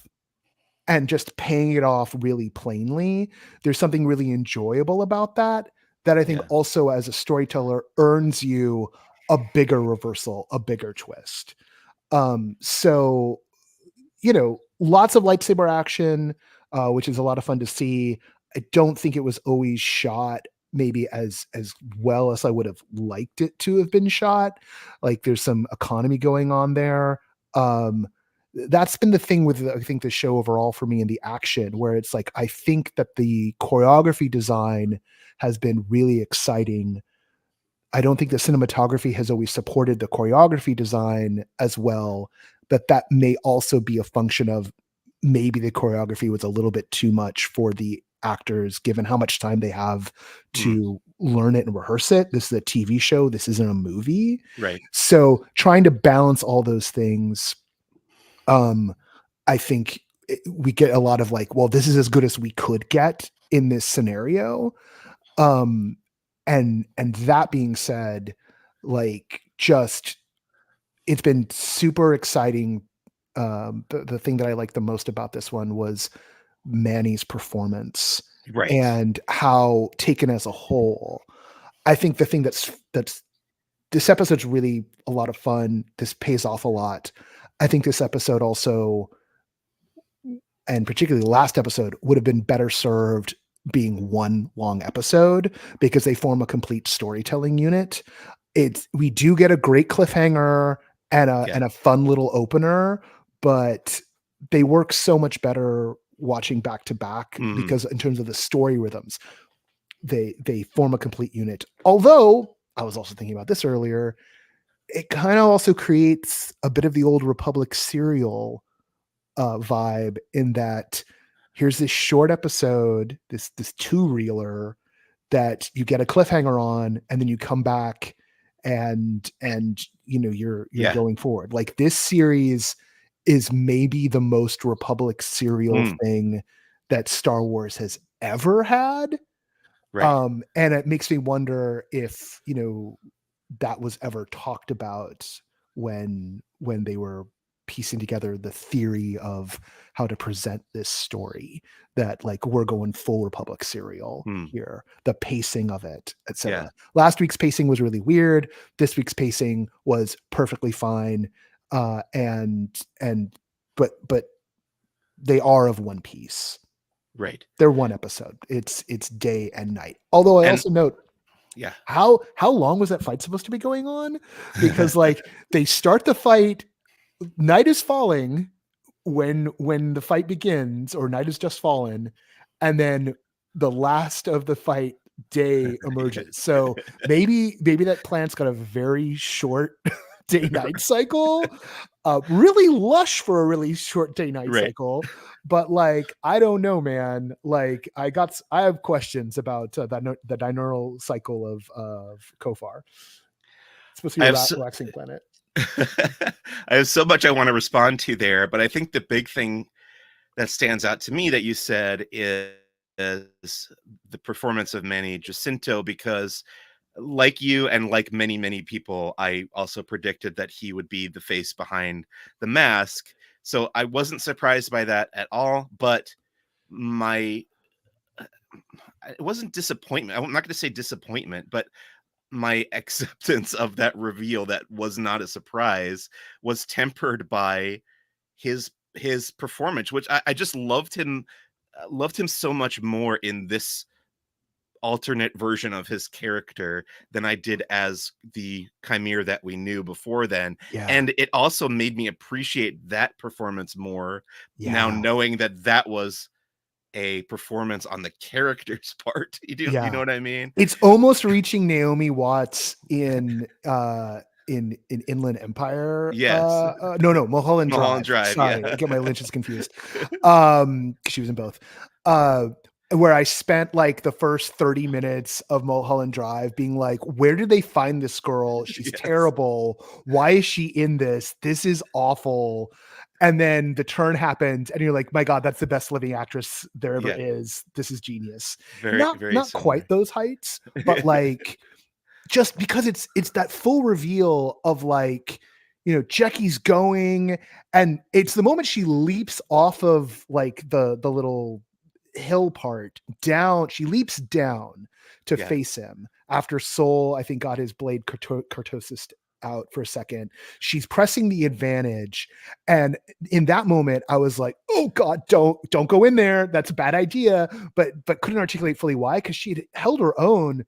and just paying it off really plainly. There's something really enjoyable about that I think also, as a storyteller, earns you a bigger reversal, a bigger twist. So, lots of lightsaber action, which is a lot of fun to see. I don't think it was always shot maybe as well as I would have liked it to have been shot. Like, there's some economy going on there. That's been the thing with, I think, the show overall for me, in the action, where it's like, I think that the choreography design has been really exciting. I don't think the cinematography has always supported the choreography design as well, but that may also be a function of maybe the choreography was a little bit too much for the actors, given how much time they have to learn it and rehearse it. This is a TV show. This isn't a movie.
Right.
So trying to balance all those things, I think we get a lot of like, well, this is as good as we could get in this scenario. And that being said, like, just, it's been super exciting. The thing that I liked the most about this one was Manny's performance,
right,
and how, taken as a whole, I think the thing that's this episode's really a lot of fun. This pays off a lot. I think this episode also, and particularly the last episode, would have been better served being one long episode, because they form a complete storytelling unit. We do get a great cliffhanger and a fun little opener, but they work so much better watching back to back, because in terms of the story rhythms, they form a complete unit. Although I was also thinking about this earlier, it kind of also creates a bit of the old Republic serial vibe, in that here's this short episode, this 2-reeler that you get a cliffhanger on, and then you come back and you're going forward. Like, this series is maybe the most Republic serial thing that Star Wars has ever had.
Right.
And it makes me wonder if, that was ever talked about when they were piecing together the theory of how to present this story, that like we're going full Republic serial
Hmm.
here, the pacing of it,
Yeah.
etc. Last week's pacing was really weird. This week's pacing was perfectly fine. And but they are of one piece.
Right.
They're one episode. It's day and night. Although I
And
also note,
yeah.
how long was that fight supposed to be going on? Because like they start the fight, night is falling when the fight begins, or night has just fallen, and then the last of the fight, day emerges. So maybe that plant's got a very short day night cycle, really lush for a really short day night
Right.
cycle. But like, I don't know, man. Like, I have questions about the diurnal cycle of Kofar. It's supposed to
I
be a
have so,
waxing planet.
I have so much I want to respond to there, but I think the big thing that stands out to me that you said is the performance of Manny Jacinto, because like you and like many, many people, I also predicted that he would be the face behind the mask. So I wasn't surprised by that at all, but my it wasn't disappointment. I'm not going to say disappointment, but my acceptance of that reveal that was not a surprise was tempered by his performance, which I just loved him so much more in this alternate version of his character than I did as the Chimere that we knew before then.
Yeah,
And it also made me appreciate that performance more now,
yeah,
knowing that that was a performance on the character's part. You know
yeah.
what I mean?
It's almost reaching Naomi Watts in Inland Empire.
Yes.
No, Mulholland
Mulholland
Drive.
Drive,
Sorry, I
yeah.
get my Lynches confused. 'Cause she was in both. Uh, where I spent like the first 30 minutes of Mulholland Drive being like, where did they find this girl? She's
Yes.
terrible. Why is she in this? This is awful. And then the turn happened, and you're like, my God, that's the best living actress there ever
Yeah.
is. This is genius.
Very,
Not
very
not quite
similar.
those heights, but like, just because it's that full reveal of like, Jackie's going, and it's the moment she leaps off of like the little hill part down. She leaps down to
Yeah.
face him after Soul, I think, got his blade cortosis out for a second. She's pressing the advantage, and in that moment, I was like, "Oh God, don't go in there. That's a bad idea." But couldn't articulate fully why, because she had held her own,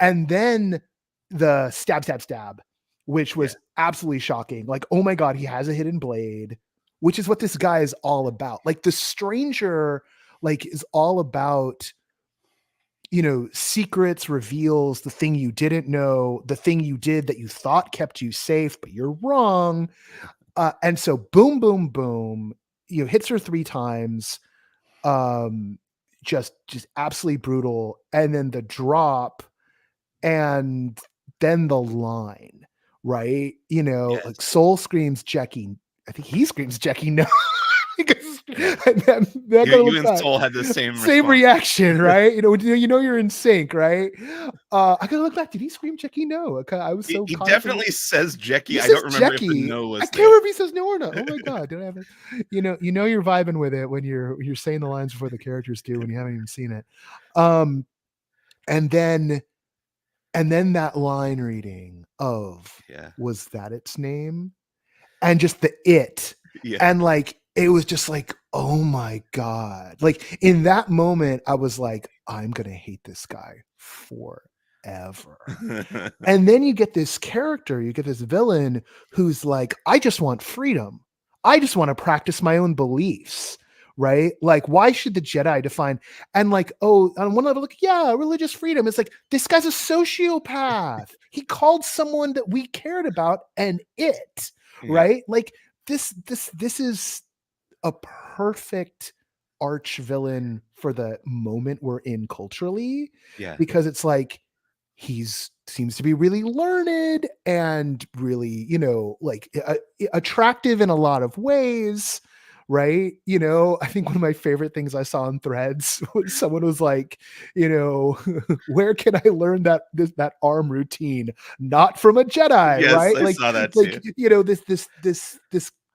and then the stab, stab, stab, which
Yeah.
was absolutely shocking. Like, oh my God, he has a hidden blade, which is what this guy is all about. Like, the stranger, like, is all about, secrets, reveals, the thing you didn't know, the thing you did that you thought kept you safe, but you're wrong. And so boom, boom, boom, hits her 3 times. Um, just absolutely brutal. And then the drop, and then the line, right? Like
Yes.
Soul screams Jackie. I think he screams Jackie no. Because
Yeah.
I gotta
You
look
and
back.
Soul had the same
Same
response.
reaction, right? You're in sync, right? I gotta look back. Did he scream Jackie no? Okay, I was so
He
caught up in
definitely says
he
Jackie. I
says
don't remember if the
Jackie.
no
I
was
can't
there.
remember if he says no or not. Oh my God. Did I have it? You're vibing with it when you're saying the lines before the characters do when you haven't even seen it. Um, and then that line reading of,
Yeah.
was that its name? And just the it.
Yeah.
And like, it was just like, oh my God. Like, in that moment, I was like, I'm going to hate this guy forever. And then you get this character, you get this villain who's like, I just want freedom. I just want to practice my own beliefs. Right? Like, why should the Jedi define? And like, oh, on one level, like, yeah, religious freedom. It's like, this guy's a sociopath. He called someone that we cared about and it,
Yeah.
right? Like, this is a perfect arch villain for the moment we're in culturally,
Yeah.
because it's like, he's seems to be really learned and really, like, attractive in a lot of ways, right? You know, I think one of my favorite things I saw in threads was someone was like, you know, where can I learn that arm routine? Not from a Jedi,
Yes,
right?
I saw that
Like,
too.
you know, this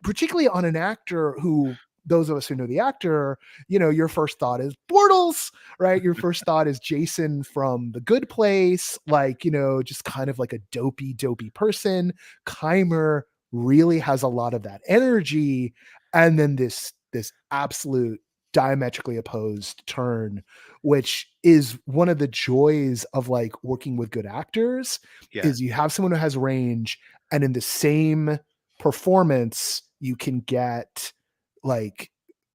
particularly on an actor who, those of us who know the actor, you know, your first thought is Bortles, right? Your first thought is Jason from The Good Place, like, you know, just kind of like a dopey person. Keimer really has a lot of that energy, and then this absolute diametrically opposed turn, which is one of the joys of like working with good actors,
Yeah.
is you have someone who has range, and in the same performance you can get like,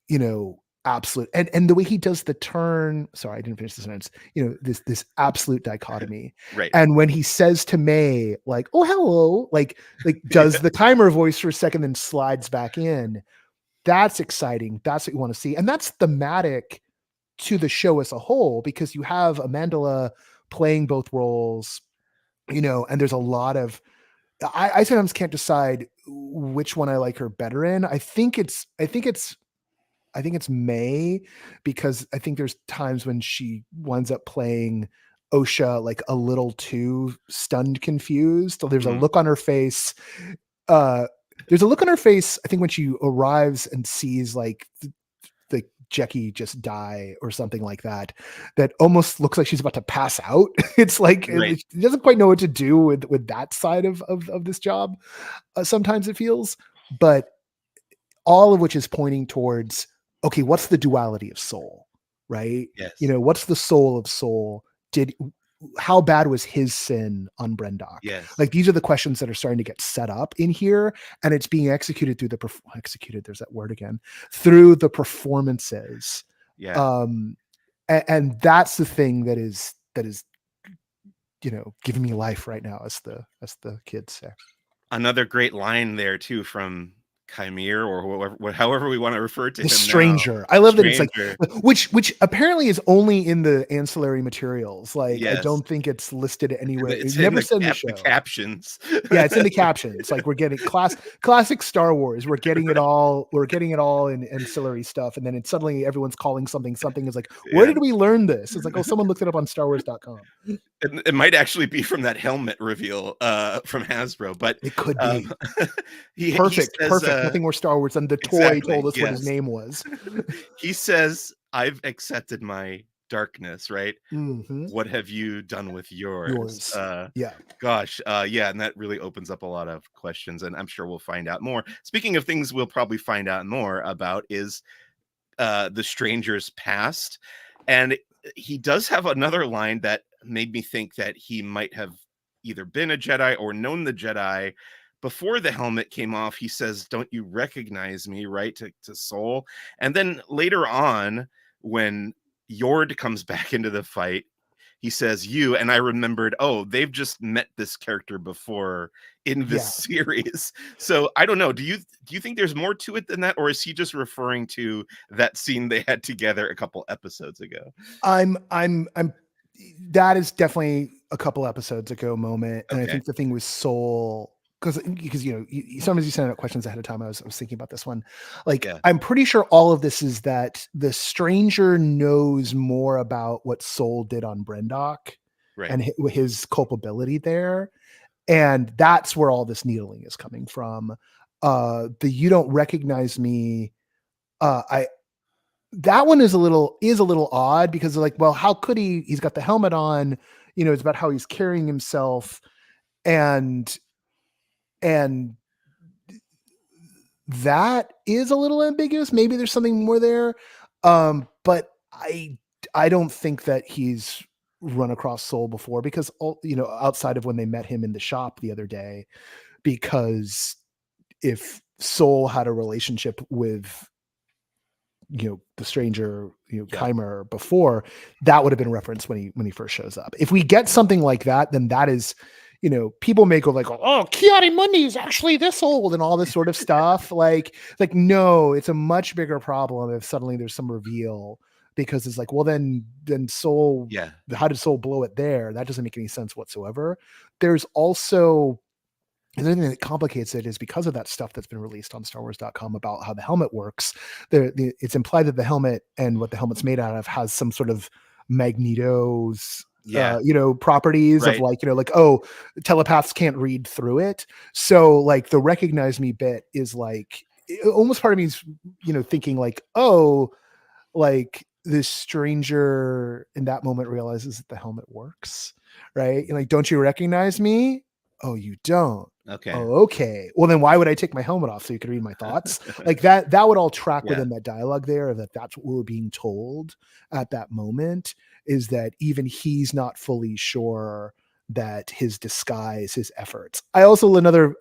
you know, absolute, and the way he does the turn, sorry, I didn't finish the sentence, you know, this absolute dichotomy.
Right.
And when he says to May, like, oh hello, like
Yeah.
does the Keimer voice for a second, then slides back in, that's exciting. That's what you want to see. And that's thematic to the show as a whole, because you have Amandla playing both roles, you know, and there's a lot of, I sometimes can't decide which one I like her better in. I think it's May, because I think there's times when she winds up playing Osha like a little too stunned, confused. There's a
Mhm.
look on her face. Uh, there's a look on her face, I think, when she arrives and sees like the Jackie just die or something like that, that almost looks like she's about to pass out. It's like
Right.
she doesn't quite know what to do with that side of this job. Sometimes it feels, but all of which is pointing towards, okay, what's the duality of soul, right? You
Yes.
know, what's the soul of soul? Did How bad was his sin on Brendock?
Yes.
Like, these are the questions that are starting to get set up in here, and it's being executed through executed. There's that word again, through the performances,
Yeah.
um, and that's the thing that is, you know, giving me life right now, as the kids say.
Another great line there too from Chimere, or however we want to refer to
The
him now.
stranger. I love that it's like,
Stranger.
which apparently is only in the ancillary materials. Like, I
Yes.
don't think it's listed anywhere. It
It's in
never said in the
the
show.
captions.
Yeah, it's in the captions. Like, we're getting classic Star Wars. We're getting it all. We're getting it all in ancillary stuff, and then it's suddenly everyone's calling something. Something is like, where
Yeah.
did we learn this? It's like, oh, someone looked it up on StarWars.com.
It might actually be from that helmet reveal from Hasbro, but
It could
um,
be
he
perfect.
says
Perfect. Nothing more Star Wars than the toy
exactly,
told us what his
yes.
name was.
He says, "I've accepted my darkness," right?
Hmm.
What have you done with yours?
Yours. Yeah.
Gosh, yeah, and that really opens up a lot of questions, and I'm sure we'll find out more. Speaking of things we'll probably find out more about is the stranger's past, and he does have another line that made me think that he might have either been a Jedi or known the Jedi before the helmet came off. He says, "Don't you recognize me?" Right, to Soul, and then later on, when Yord comes back into the fight, he says you, and I remembered, oh, they've just met this character before in this
Yeah.
series. So I don't know, do you think there's more to it than that, or is he just referring to that scene they had together a couple episodes ago?
I'm that is definitely a couple episodes ago moment. And I
Okay.
think the thing with Soul, because you know, sometimes you send out questions ahead of time. I was thinking about this one. Like,
Yeah.
I'm pretty sure all of this is that the stranger knows more about what Soul did on Brendock
Right.
and his culpability there. And that's where all this needling is coming from. The "you don't recognize me," I that one is a little odd, because they're like, well, how could he? He's got the helmet on. You know, it's about how he's carrying himself, and and that is a little ambiguous. Maybe there's something more there, but I don't think that he's run across Soul before, because you know, outside of when they met him in the shop the other day, because if Soul had a relationship with, you know, the stranger, you know,
Yeah.
Keimer before, that would have been referenced when he first shows up. If we get something like that, then that is, you know, people may go like, oh, Kiari Mundi is actually this old and all this sort of stuff. Like, no, it's a much bigger problem if suddenly there's some reveal, because it's like, well, then Soul,
Yeah.
how did Soul blow it there? That doesn't make any sense whatsoever. There's also And the thing that complicates it is because of that stuff that's been released on StarWars.com about how the helmet works. It's implied that the helmet and what the helmet's made out of has some sort of Magneto's,
Yeah.
properties of
Right.
like, oh, telepaths can't read through it. So like the recognize me bit is like almost part of me is, thinking like, oh, like this stranger in that moment realizes that the helmet works, right? And like, don't you recognize me? Oh, you don't.
Okay.
Oh, okay. Well, then why would I take my helmet off so you could read my thoughts? Like that would all track
Yeah.
within that dialogue there, that that's what we're being told at that moment, is that even he's not fully sure that his disguise, his efforts. I also another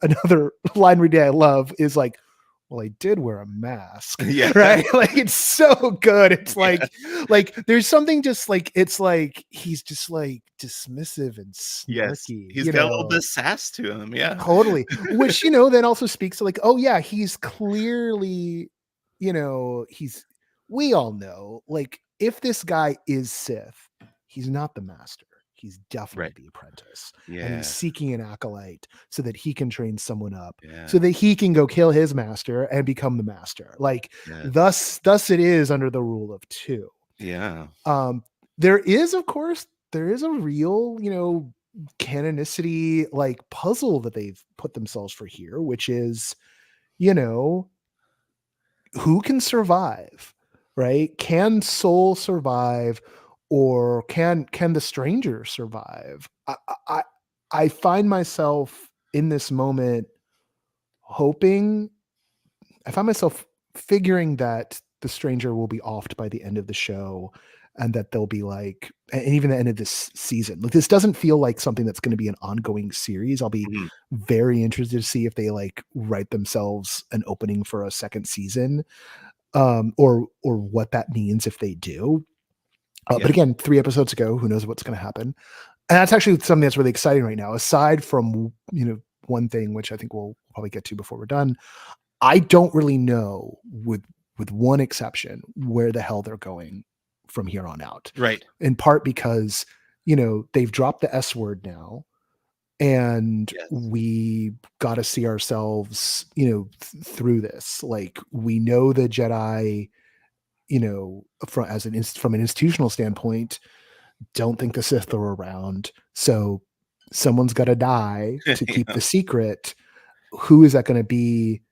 line reading I love is like, well, I did wear a mask,
Yeah.
right? Like it's so good. It's
Yeah.
like there's something just like it's like he's just like dismissive and
Yes.
snarky,
He's got a little bit of sass to him. Yeah.
totally. Which then also speaks to like, oh yeah, he's clearly, he's. We all know like if this guy is Sith, he's not the master. He's definitely
Right.
the apprentice, and he's
Yeah.
seeking an acolyte so that he can train someone up, so
Yeah.
that he can go kill his master and become the master. Like
Yes.
thus it is under the rule of two.
Yeah.
Um, there is, of course, there is a real, canonicity like puzzle that they've put themselves for here, which is, you know, who can survive, right? Can Soul survive, or can the stranger survive? I I find myself in this moment hoping. I find myself figuring that the stranger will be offed by the end of the show, and that they'll be like, and even the end of this season. Like this doesn't feel like something that's going to be an ongoing series. I'll be
Mhm.
very interested to see if they like write themselves an opening for a second season, or what that means if they do. But
Yeah.
again, 3 episodes ago, who knows what's going to happen? And that's actually something that's really exciting right now. Aside from one thing, which I think we'll probably get to before we're done, I don't really know, with one exception, where the hell they're going from here on out.
Right.
In part because, they've dropped the S word now, and
Yes.
we got to see ourselves, through this. Like we know the Jedi, from an institutional standpoint, don't think the Sith are around. So someone's got to die to keep
Yeah.
the secret. Who is that going to be?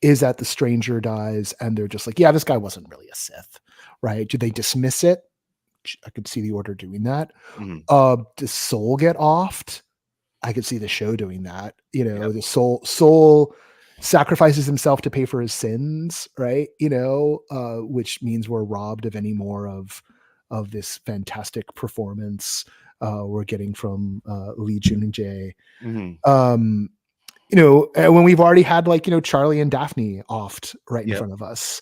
Is that the stranger dies and they're just like, yeah, this guy wasn't really a Sith, right? Do they dismiss it? I could see the Order doing that.
Mhm.
Does Soul get offed? I could see the show doing that.
Yep.
The Soul sacrifices himself to pay for his sins, right? Which means we're robbed of any more of this fantastic performance we're getting from Lee Jun Jae.
Mhm.
Um, when we've already had like, Charlie and Daphne offed right in
Yep.
front of us,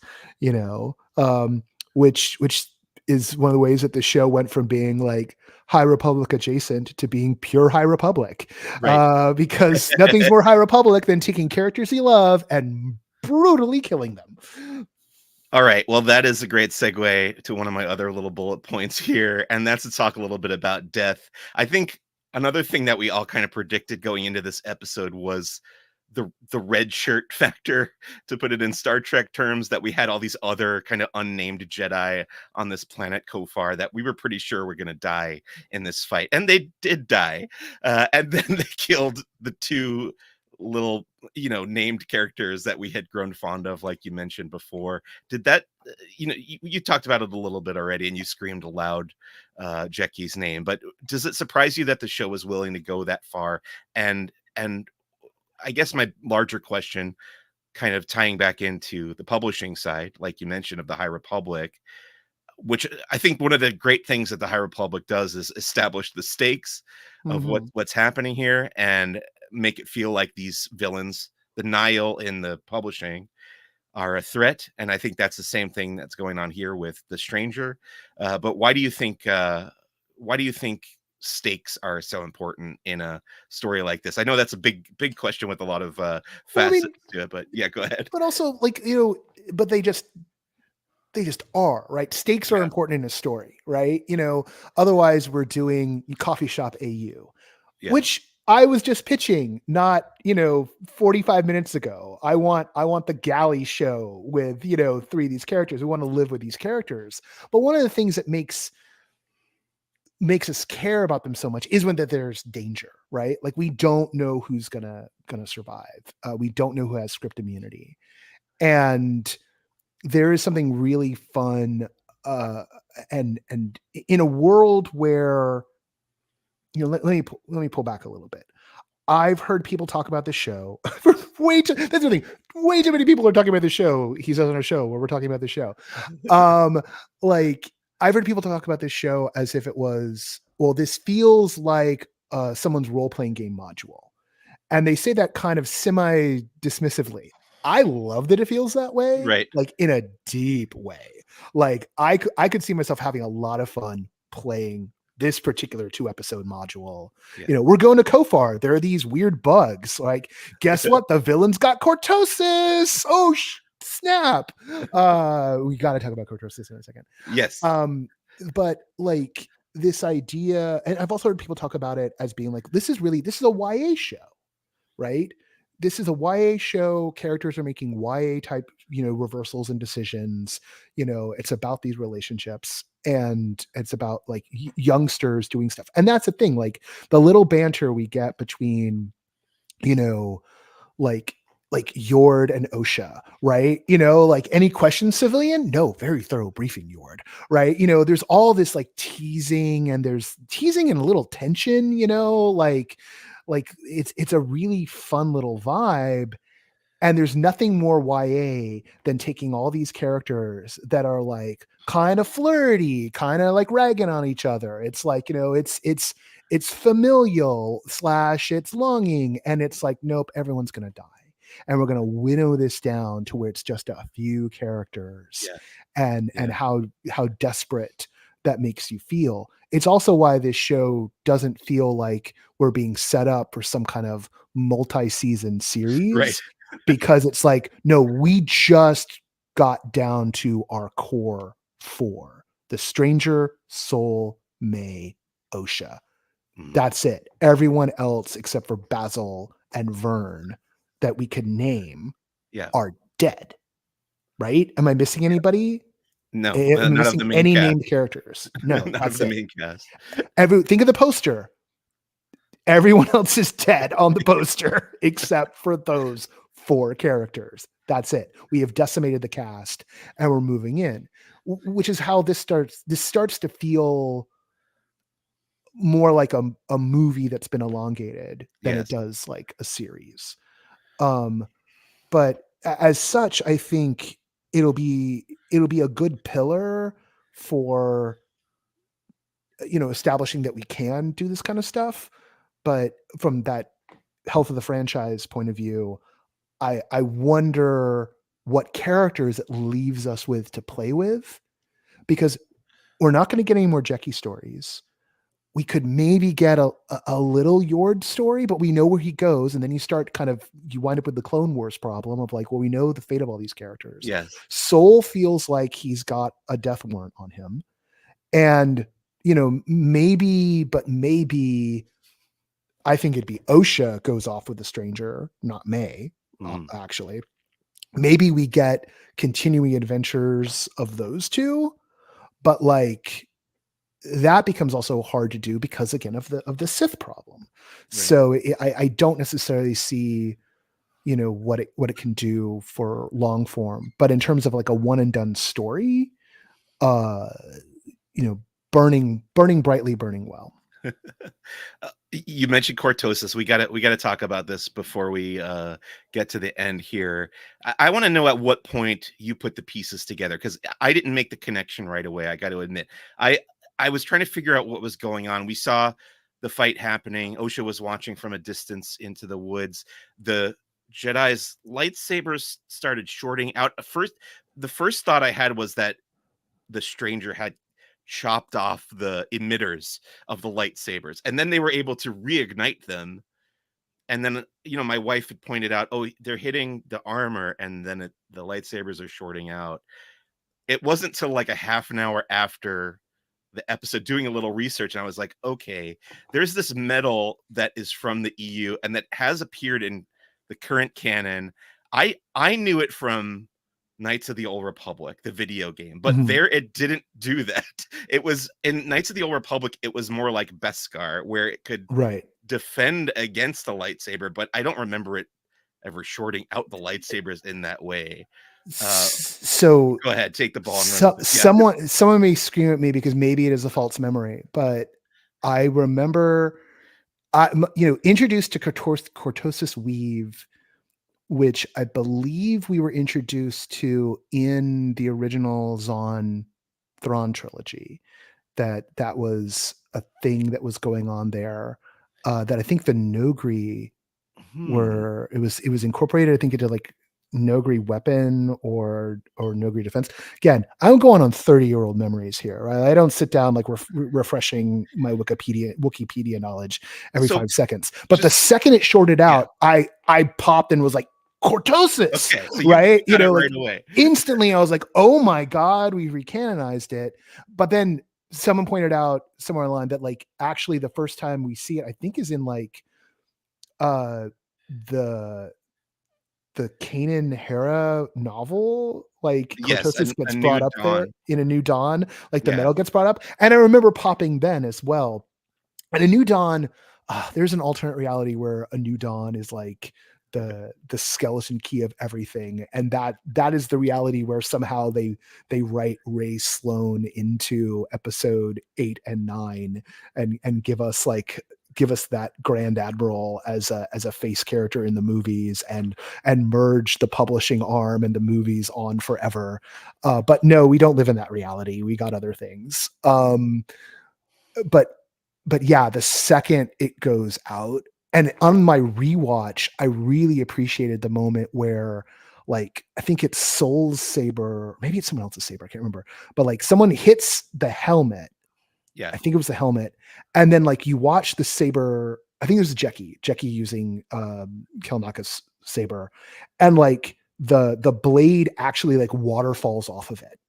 which is one of the ways that the show went from being like High Republic adjacent to being pure High Republic,
Right.
because nothing's more High Republic than taking characters you love and brutally killing them.
All right. Well, that is a great segue to one of my other little bullet points here, and that's to talk a little bit about death. I think another thing that we all kind of predicted going into this episode was the red shirt factor, to put it in Star Trek terms, that we had all these other kind of unnamed Jedi on this planet Kofar that we were pretty sure were going to die in this fight, and they did die. And then they killed the two little named characters that we had grown fond of, like you mentioned before. Did that you talked about it a little bit already, and you screamed aloud Jackie's name, but does it surprise you that the show was willing to go that far? And I guess my larger question, kind of tying back into the publishing side, like you mentioned, of the High Republic, which I think one of the great things that the High Republic does is establish the stakes of
Mm-hmm.
what's happening here, and make it feel like these villains, the Nihil in the publishing, are a threat. And I think that's the same thing that's going on here with the stranger. But why do you think stakes are so important in a story like this? I know that's a big question with a lot of
Well, I mean,
facets to it, but yeah, go ahead.
but also like, but they just are, right? Stakes are
Yeah.
important in a story, right? Otherwise we're doing coffee shop AU,
Yeah.
which I was just pitching, not, 45 minutes ago. I want the galley show with, 3 of these characters. We want to live with these characters. But one of the things that makes us care about them so much is when that there's danger, right? Like we don't know who's gonna survive. We don't know who has script immunity. And there is something really fun and in a world where let me pull back a little bit. I've heard people talk about the show for that's the thing. Way too many people are talking about the show. He says on our show where we're talking about the show. Like I've heard people talk about this show as if it was, well, this feels like someone's role-playing game module. And they say that kind of semi-dismissively. I love that it feels that way,
Right.
like in a deep way. Like I could see myself having a lot of fun playing this particular 2-episode module.
Yeah.
We're going to Kofar. There are these weird bugs. Like, guess what? The villain's got cortosis. Oh, snap. We got to talk about cortosis in a second.
Yes.
But like this idea, and I've also heard people talk about it as being like, this is a YA show, right? This is a YA show. Characters are making YA type, reversals and decisions. It's about these relationships, and it's about like youngsters doing stuff. And that's the thing, like the little banter we get between, like Yord and Osha, right? Like any questions, civilian? No, very thorough briefing, Yord, right? There's all this like teasing, and there's teasing and a little tension, like it's a really fun little vibe. And there's nothing more YA than taking all these characters that are like kind of flirty, kind of like ragging on each other. It's like, it's familial / it's longing. And it's like, nope, everyone's going to die. And we're going to winnow this down to where it's just a few characters.
Yeah.
And how desperate that makes you feel. It's also why this show doesn't feel like we're being set up for some kind of multi-season series.
Right.
Because it's like, no, we just got down to our core 4: the Stranger, Soul, May, Osha. That's it. Everyone else except for Basil and Vern that we could name are dead. Right? Am I missing anybody?
No,
Am I
none
missing
of the main
any
cast.
named characters? No,
None
that's
of the
it.
main cast.
Think of the poster. Everyone else is dead on the poster except for those 4 characters. That's it. We have decimated the cast and we're moving in, which is how this starts. This starts to feel more like a movie that's been elongated than it does like a series. But as such, I think it'll be a good pillar for establishing that we can do this kind of stuff. But from that health of the franchise point of view, I wonder what characters it leaves us with to play with, because we're not going to get any more Jeckie stories. We could maybe get a little Yord story, but we know where he goes. And then you wind up with the Clone Wars problem of like, well, we know the fate of all these characters.
Yes.
Soul feels like he's got a death warrant on him. And, maybe I think it'd be Osha goes off with the Stranger, not May, actually. Maybe we get continuing adventures of those two, but like that becomes also hard to do because again of the Sith problem. Right. So I don't necessarily see, what it can do for long form, but in terms of like a one and done story, burning brightly, burning well.
You mentioned cortosis. We got to talk about this before we get to the end here. I want to know at what point you put the pieces together, because I didn't make the connection right away. I got to admit, I was trying to figure out what was going on. We saw the fight happening. Osha was watching from a distance into the woods. The Jedi's lightsabers started shorting out. The first thought I had was that the Stranger had chopped off the emitters of the lightsabers, and then they were able to reignite them. And then, my wife had pointed out, oh, they're hitting the armor, and then the lightsabers are shorting out. It wasn't till like a half an hour after the episode doing a little research, and I was like, okay, there's this metal that is from the EU and that has appeared in the current canon. I knew it from Knights of the Old Republic, the video game, but
Mhm.
there it didn't do that. It was in Knights of the Old Republic, it was more like Beskar, where it could
Right.
defend against the lightsaber, but I don't remember it ever shorting out the lightsabers in that way. Uh,
So
Go ahead, take the ball and run with it. Yeah.
someone may scream at me because maybe it is a false memory, but I remember introduced to Cortosis Weave, which I believe we were introduced to in the original Thrawn trilogy. That was a thing that was going on there. That I think the Nogri
Hmm.
were it was incorporated, I think, into like Nogri weapon or Nogri defense. Again, I'm going on 30-year-old memories here, right? I don't sit down like refreshing my Wikipedia knowledge every
So
5 seconds. But the
just
second it shorted
yeah.
out, I popped and was like, Cortosis,
Okay. So you
right?
got it
Like
right away.
instantly I was like, oh my God, we recanonized it. But then someone pointed out somewhere along that like actually the first time we see it, I think, is in like uh the Kanan Hera novel, like
Yes,
Cortosis
a
gets
new
brought up there
dawn.
in A New Dawn, like the
Yeah.
medal gets brought up. And I remember popping then as well. And A New Dawn, there's an alternate reality where A New Dawn is like the skeleton key of everything, and that is the reality where somehow they write Ray Sloan into episode 8 and 9 and give us that Grand Admiral as a face character in the movies and merge the publishing arm and the movies on forever. But no, we don't live in that reality. We got other things. But yeah, the second it goes out, and on my rewatch, I really appreciated the moment where, like, I think it's Soul's saber, maybe it's someone else's saber, I can't remember, but like someone hits the helmet.
Yeah.
I think it was the helmet, and then like you watch the saber. I think it was Jecki using Kelnaka's saber, and like the blade actually like waterfalls off of it,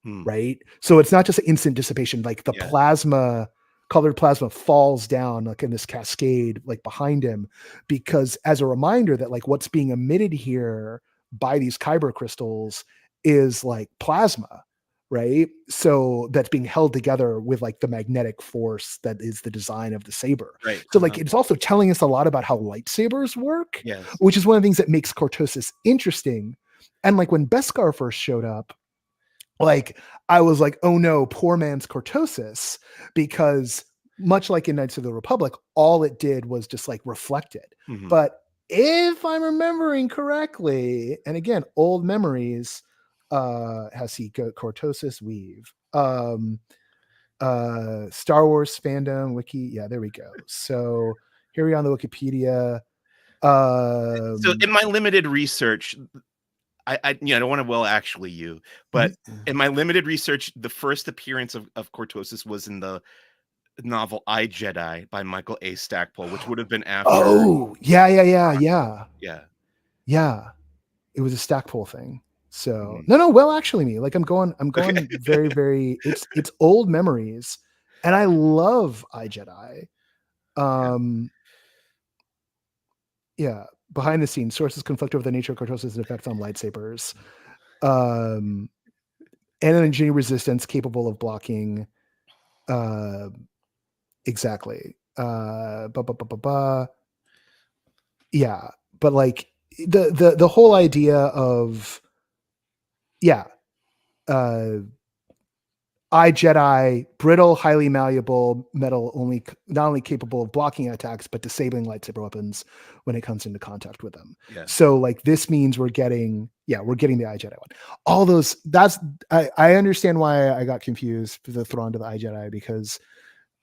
Hmm.
right? So it's not just an instant dissipation, like the
Yeah.
colored plasma falls down like in this cascade like behind him, because as a reminder that like what's being emitted here by these kyber crystals is like plasma, right? So that's being held together with like the magnetic force that is the design of the saber.
Right.
So like it's also telling us a lot about how lightsabers work,
Yes.
which is one of the things that makes Cortosis interesting. And like when Beskar first showed up, like I was like, oh no, poor man's Cortosis, because much like in Knights of the Republic, all it did was just like reflect it.
Mhm.
But if I'm remembering correctly, and again, old memories, has he got Cortosis Weave? Star Wars fandom wiki. Yeah, there we go. So here we are on the Wikipedia.
So in my limited research, I don't want to actually you, but in my limited research, the first appearance of Cortosis was in the novel I, Jedi by Michael A. Stackpole, which would have been after.
Oh, yeah.
Yeah.
Yeah, it was a Stackpole thing. So
Mhm.
no, well, actually, me like I'm
Okay.
going very, very. It's old memories, and I love iJedi.
Yeah.
Um, yeah, behind the scenes, sources conflict over the nature of Cortosis' effects on lightsabers. Um, and an engineering resistance capable of blocking. Uh, exactly. Yeah, but like the whole idea of yeah. Uh, iJedi, brittle, highly malleable metal, not only capable of blocking attacks but disabling lightsaber weapons when it comes into contact with them.
Yeah.
So like this means we're getting the iJedi one. All those I understand why I got confused for the Thrawn to the iJedi, because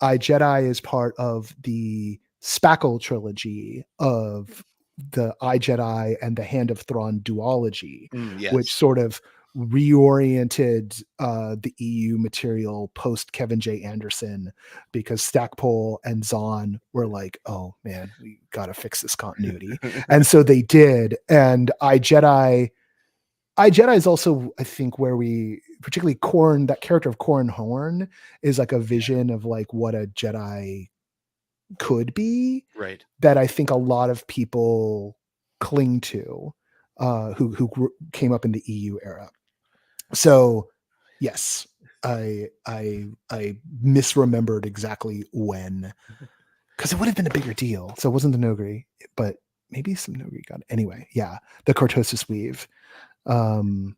iJedi is part of the Spackle trilogy of the iJedi and the Hand of Thrawn duology, which
Yes.
sort of reoriented the EU material post Kevin J. Anderson, because Stackpole and Zahn were like, oh man, we got to fix this continuity. And so they did. And iJedi is also, I think, where we particularly Corn, that character of Corran Horn is like a vision of like what a Jedi could be,
Right.
that I think a lot of people cling to, who came up in the EU era. So yes, I misremembered exactly when, because it would have been a bigger deal. So it wasn't the Nogri, but maybe some Nogri got it. Anyway, yeah, the cortosis weave. Um,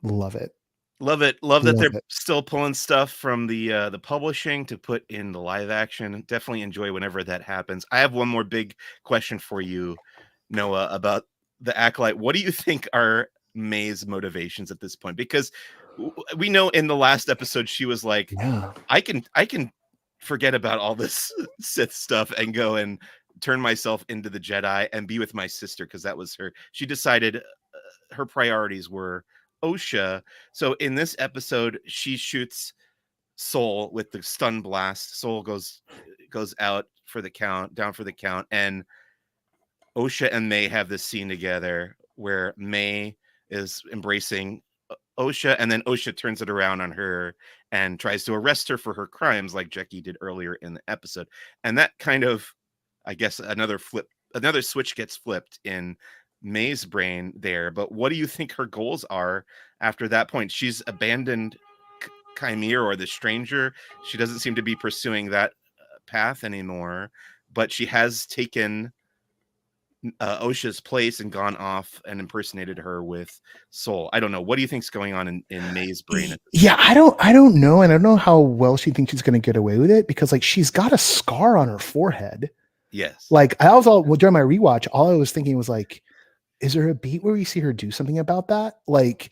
love it.
Love it. Love that
Love
they're
it.
still pulling stuff from the publishing to put in the live action. Definitely enjoy whenever that happens. I have one more big question for you, Noah, about the Acolyte. What do you think are May's motivations at this point? Because we know in the last episode she was like,
Yeah.
I can forget about all this Sith stuff and go and turn myself into the Jedi and be with my sister, because that was her. She decided her priorities were OSHA. So in this episode, she shoots Soul with the stun blast. Soul goes out for the count, down for the count, and OSHA and May have this scene together where May is embracing OSHA, and then OSHA turns it around on her and tries to arrest her for her crimes, like Jackie did earlier in the episode. And that kind of, I guess, another switch gets flipped in May's brain there. But what do you think her goals are after that point? She's abandoned Chimere, or the Stranger. She doesn't seem to be pursuing that path anymore, but she has taken OSHA's place and gone off and impersonated her with Soul. I don't know. What do you think's going on in May's brain at this
Yeah,
point?
I don't know, and I don't know how well she thinks she's going to get away with it, because like she's got a scar on her forehead.
Yes.
Like I was all, well, during my rewatch, all I was thinking was like, is there a beat where we see her do something about that? Like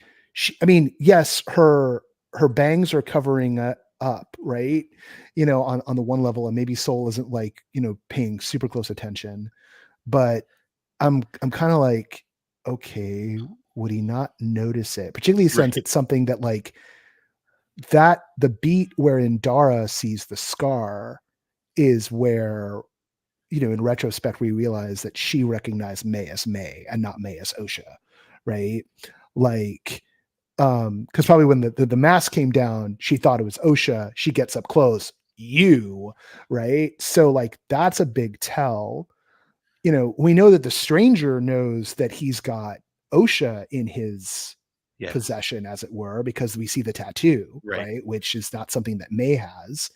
I mean, yes, her bangs are covering up, right? On the one level, and maybe Soul isn't like, paying super close attention, but I'm kind of like, okay, would he not notice it? Particularly since
Right.
it's something that like that the beat wherein Dara sees the scar is where, in retrospect, we realize that she recognized May as May and not May as OSHA, right? Like, because probably when the mask came down, she thought it was OSHA. She gets up close, you, right? So like that's a big tell. We know that the Stranger knows that he's got OSHA in his
Yes.
possession, as it were, because we see the tattoo,
Right.
right? Which is not something that May has.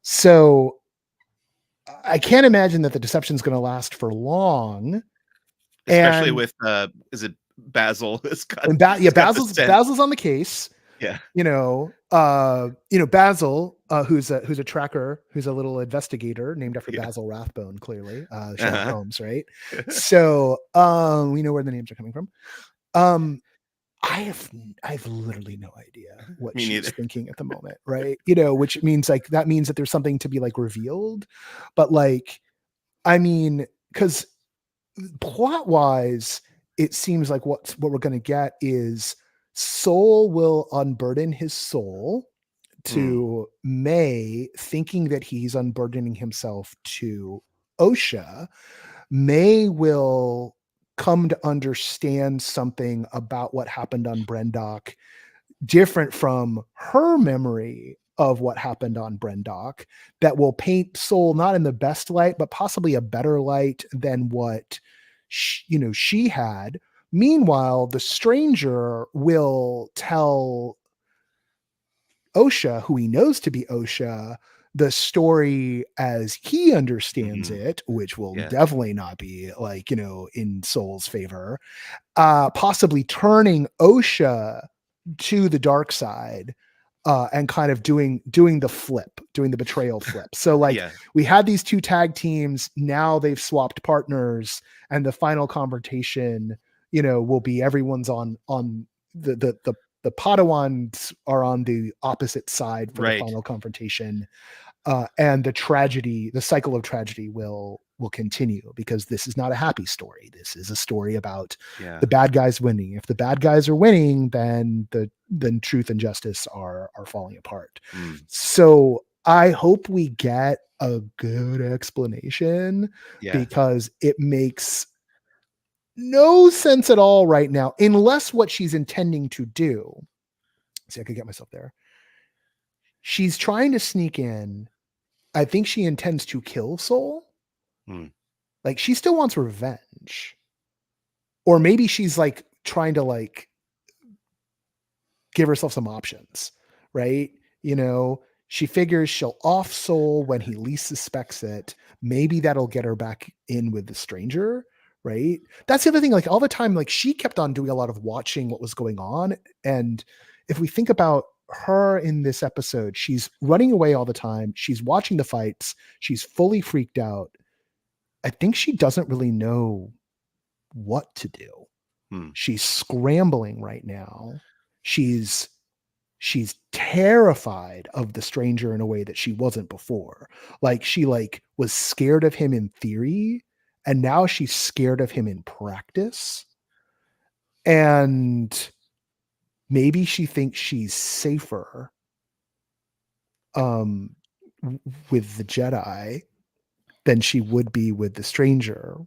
So I can't imagine that the deception is going to last for long.
Especially
And
with is it Basil?
Yeah,
It's got the scent.
Basil's on the case.
Yeah.
Basil, who's a tracker, who's a little investigator named after
Yeah.
Basil Rathbone, clearly, Sherlock
Uh-huh.
Holmes, right? So, we know where the names are coming from. I have literally no idea what
Me
she's
neither.
thinking at the moment, right? Which means like that means that there's something to be like revealed, but like, I mean, because plot wise, it seems like what we're going to get is Soul will unburden his soul
Mm.
to May, thinking that he's unburdening himself to OSHA. May will come to understand something about what happened on Brendock different from her memory of what happened on Brendock, that will paint Soul not in the best light, but possibly a better light than what she had. Meanwhile, the Stranger will tell OSHA, who he knows to be OSHA, the story as he understands
Mhm.
it, which will
Yeah.
definitely not be like, in Soul's favor, possibly turning OSHA to the dark side, and kind of doing the betrayal flip. So like
Yeah.
we had these two tag teams, now they've swapped partners, and the final confrontation, will be everyone's on the Padawans are on the opposite side for the
Right.
final confrontation, and the cycle of tragedy will continue, because this is not a happy story. This is a story about
Yeah.
the bad guys winning. If the bad guys are winning, then truth and justice are falling apart.
Mm.
So I hope we get a good explanation,
Yeah.
because it makes no sense at all right now, unless what she's intending to do. See, I could get myself there. She's trying to sneak in. I think she intends to kill Soul,
Mm.
Like she still wants revenge. Or maybe she's like trying to like give herself some options, right? You know, she figures she'll off Soul when he least suspects it. Maybe that'll get her back in with the stranger, right? That's the other thing. Like all the time, like she kept on doing a lot of watching what was going on. And if we think about her in this episode, she's running away all the time. She's watching the fights. She's fully freaked out. I think she doesn't really know what to do. She's scrambling right now. She's terrified of the stranger in a way that she wasn't before. Like she like was scared of him in theory, and now she's scared of him in practice. And maybe she thinks she's safer with the Jedi than she would be with the stranger.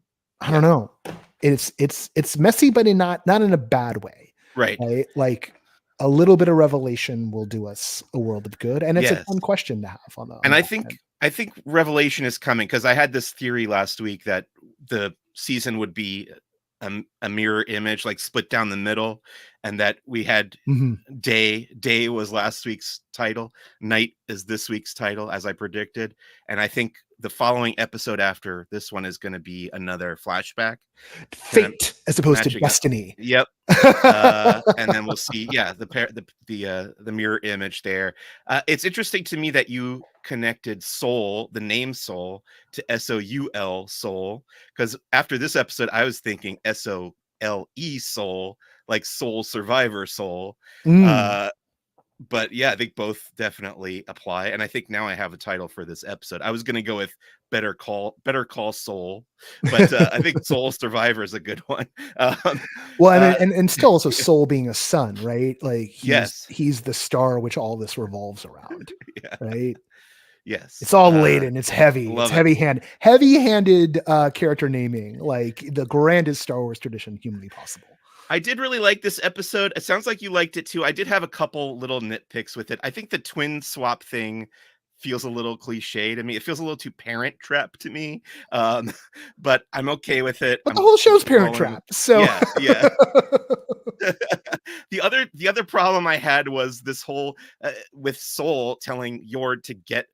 I don't know. It's messy, but not in a bad way.
Right.
Like a little bit of revelation will do us a world of good, and it's a fun question to have on the.
And I think revelation is coming, because I had this theory last week that the season would be a mirror image, like split down the middle, and that we had day was last week's title, night is this week's title, as I predicted, and I think the following episode after this one is going to be another flashback,
fate as opposed to destiny.
Yep. And then we'll see the mirror image there. It's interesting to me that you connected Soul, the name Soul, to SOUL, soul, because after this episode I was thinking SOLE, soul, like Soul Survivor soul. But yeah, I think both definitely apply, and I think now I have a title for this episode. I was going to go with Better Call Soul, but I think Soul Survivor is a good one.
Well, and still also Soul being a sun, right? Like he's the star which all this revolves around, right?
Yes,
it's all laden. It's heavy. It's heavy-handed character naming, like the grandest Star Wars tradition humanly possible.
I did really like this episode. It sounds like you liked it too. I did have a couple little nitpicks with it. I think the twin swap thing feels a little cliche to me. It feels a little too Parent Trap to me. But I'm okay with it.
But the whole show's Parent Trap. So
yeah. The other problem I had was this whole with Soul telling Yord to get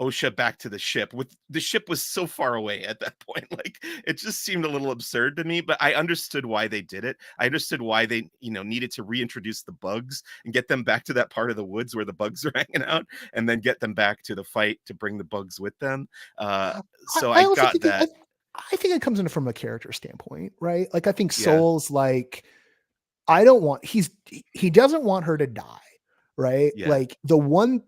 Osha back to the ship. With the ship was so far away at that point, like it just seemed a little absurd to me, but I understood why they did it. I understood why they needed to reintroduce the bugs and get them back to that part of the woods where the bugs are hanging out, and then get them back to the fight to bring the bugs with them. So I got that.
I think it comes in from a character standpoint, right? Like I think Soul's like, he doesn't want her to die, right? Like the one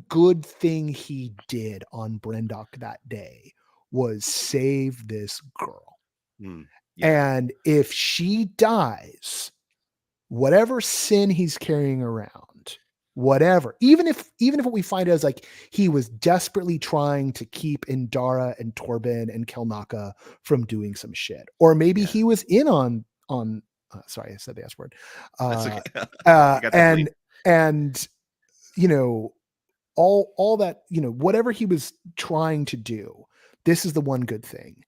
good thing he did on Brendok that day was save this girl. And if she dies, whatever sin he's carrying around, whatever, even if what we find is like he was desperately trying to keep Indara and Torben and Kelnaka from doing some shit, or maybe he was in on sorry, I said the S word. And all that, whatever he was trying to do, this is the one good thing.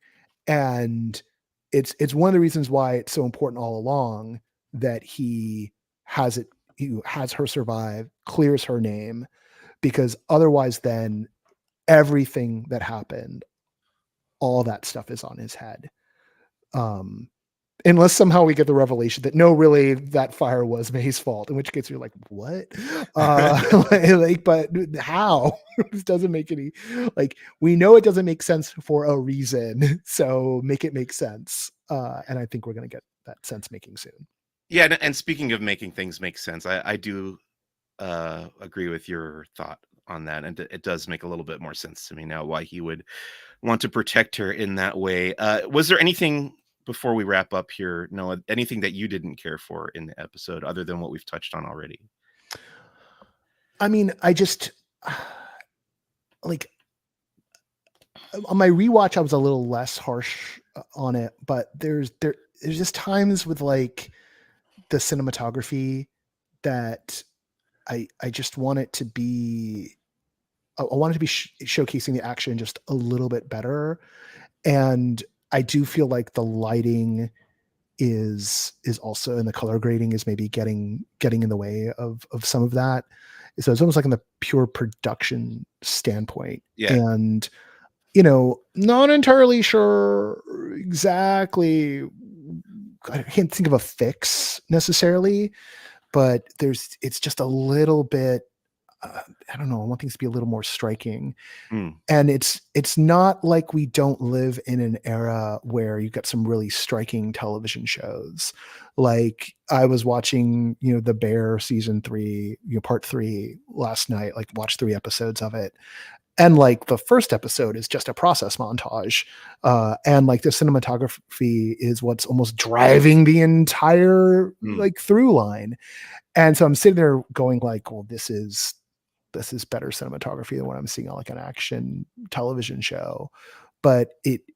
And it's one of the reasons why it's so important all along that he has her survive, clears her name, because otherwise then everything that happened, all that stuff is on his head. Unless somehow we get the revelation that no, really, that fire was May's fault, in which case you're like, what? But how? This doesn't make any, we know it doesn't make sense for a reason, so make it make sense. And I think we're going to get that sense making soon.
Yeah, and speaking of making things make sense, I do agree with your thought on that, and it does make a little bit more sense to me now why he would want to protect her in that way. Was there anything, before we wrap up here, Noah, anything that you didn't care for in the episode other than what we've touched on already?
I mean, I just like on my rewatch, I was a little less harsh on it, but there's just times with like the cinematography that I just want it to be I wanted to be showcasing the action just a little bit better, and I do feel like the lighting is also, and the color grading is maybe getting in the way of some of that. So it's almost like in the pure production standpoint.
Yeah.
And not entirely sure exactly. I can't think of a fix necessarily, but it's just a little bit. I don't know. I want things to be a little more striking.
Mm.
And it's not like we don't live in an era where you've got some really striking television shows. Like I was watching, The Bear season 3, part 3 last night, like watched 3 episodes of it. And like the first episode is just a process montage. And like the cinematography is what's almost driving the entire like through line. And so I'm sitting there going like, well, this is better cinematography than what I'm seeing on like an action television show. But these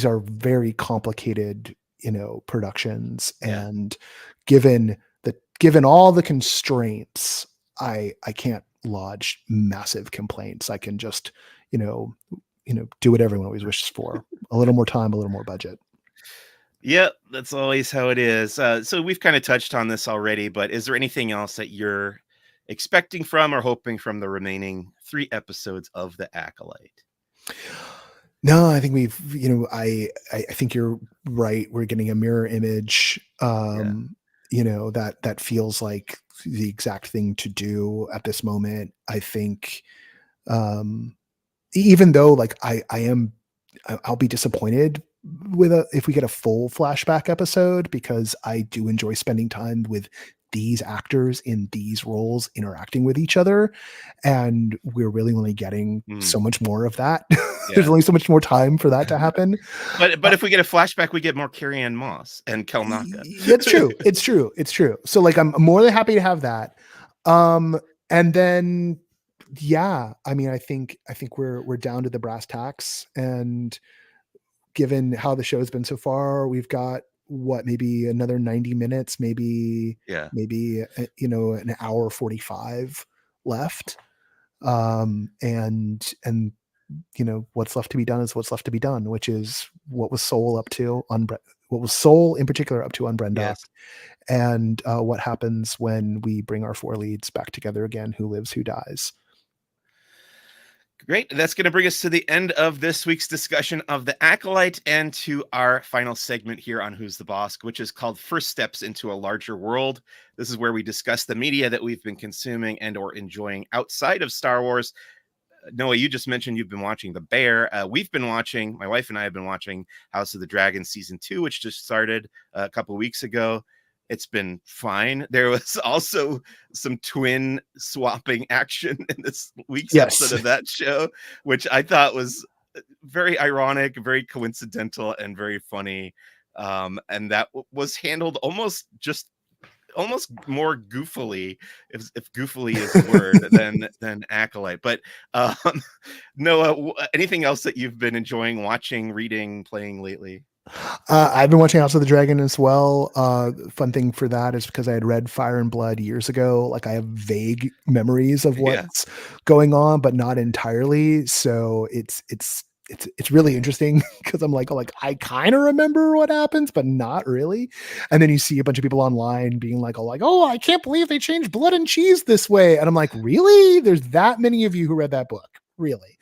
are very complicated, productions.
Yeah.
And given all the constraints, I can't lodge massive complaints. I can just, do what everyone always wishes for: a little more time, a little more budget.
Yep, that's always how it is. So we've kind of touched on this already, but is there anything else that you're expecting from or hoping from the remaining 3 episodes of The Acolyte?
No, I think I think you're right. We're getting a mirror image.
Yeah.
That feels like the exact thing to do at this moment. I think, even though like I'll be disappointed if we get a full flashback episode, because I do enjoy spending time with these actors in these roles interacting with each other, and we're really only getting so much more of that. There's
Yeah.
only so much more time for that to happen.
But if we get a flashback, we get more Carrie-Anne Moss and Kelnaka.
It's true. It's true. It's true. So like I'm more than happy to have that. And then yeah, I mean, I think we're down to the brass tacks, and given how the show's been so far, we've got maybe another 90 minutes, maybe
Yeah.
an hour 45 left. And what's left to be done is what's left to be done, which is what was Soul up to on what was Soul in particular up to on Brendock,
Yes.
and what happens when we bring our 4 leads back together again: who lives, who dies.
Great. That's going to bring us to the end of this week's discussion of The Acolyte and to our final segment here on Who's the Bossk, which is called First Steps into a Larger World. This is where we discuss the media that we've been consuming and or enjoying outside of Star Wars. Noah, you just mentioned you've been watching The Bear. My wife and I have been watching House of the Dragon season 2, which just started a couple weeks ago. It's been fine. There was also some twin swapping action in this week's episode of that show, which I thought was very ironic, very coincidental, and very funny. And that was handled almost more goofily, if goofily is the word, than Acolyte. But Noah, anything else that you've been enjoying watching, reading, playing lately?
I've been watching House of the Dragon as well. Fun thing for that is because I had read Fire and Blood years ago. Like I have vague memories of what's going on, but not entirely. So it's really interesting because I'm like, I kind of remember what happens, but not really. And then you see a bunch of people online being like, oh, I can't believe they changed Blood and Cheese this way. And I'm like, really? There's that many of you who read that book? Really?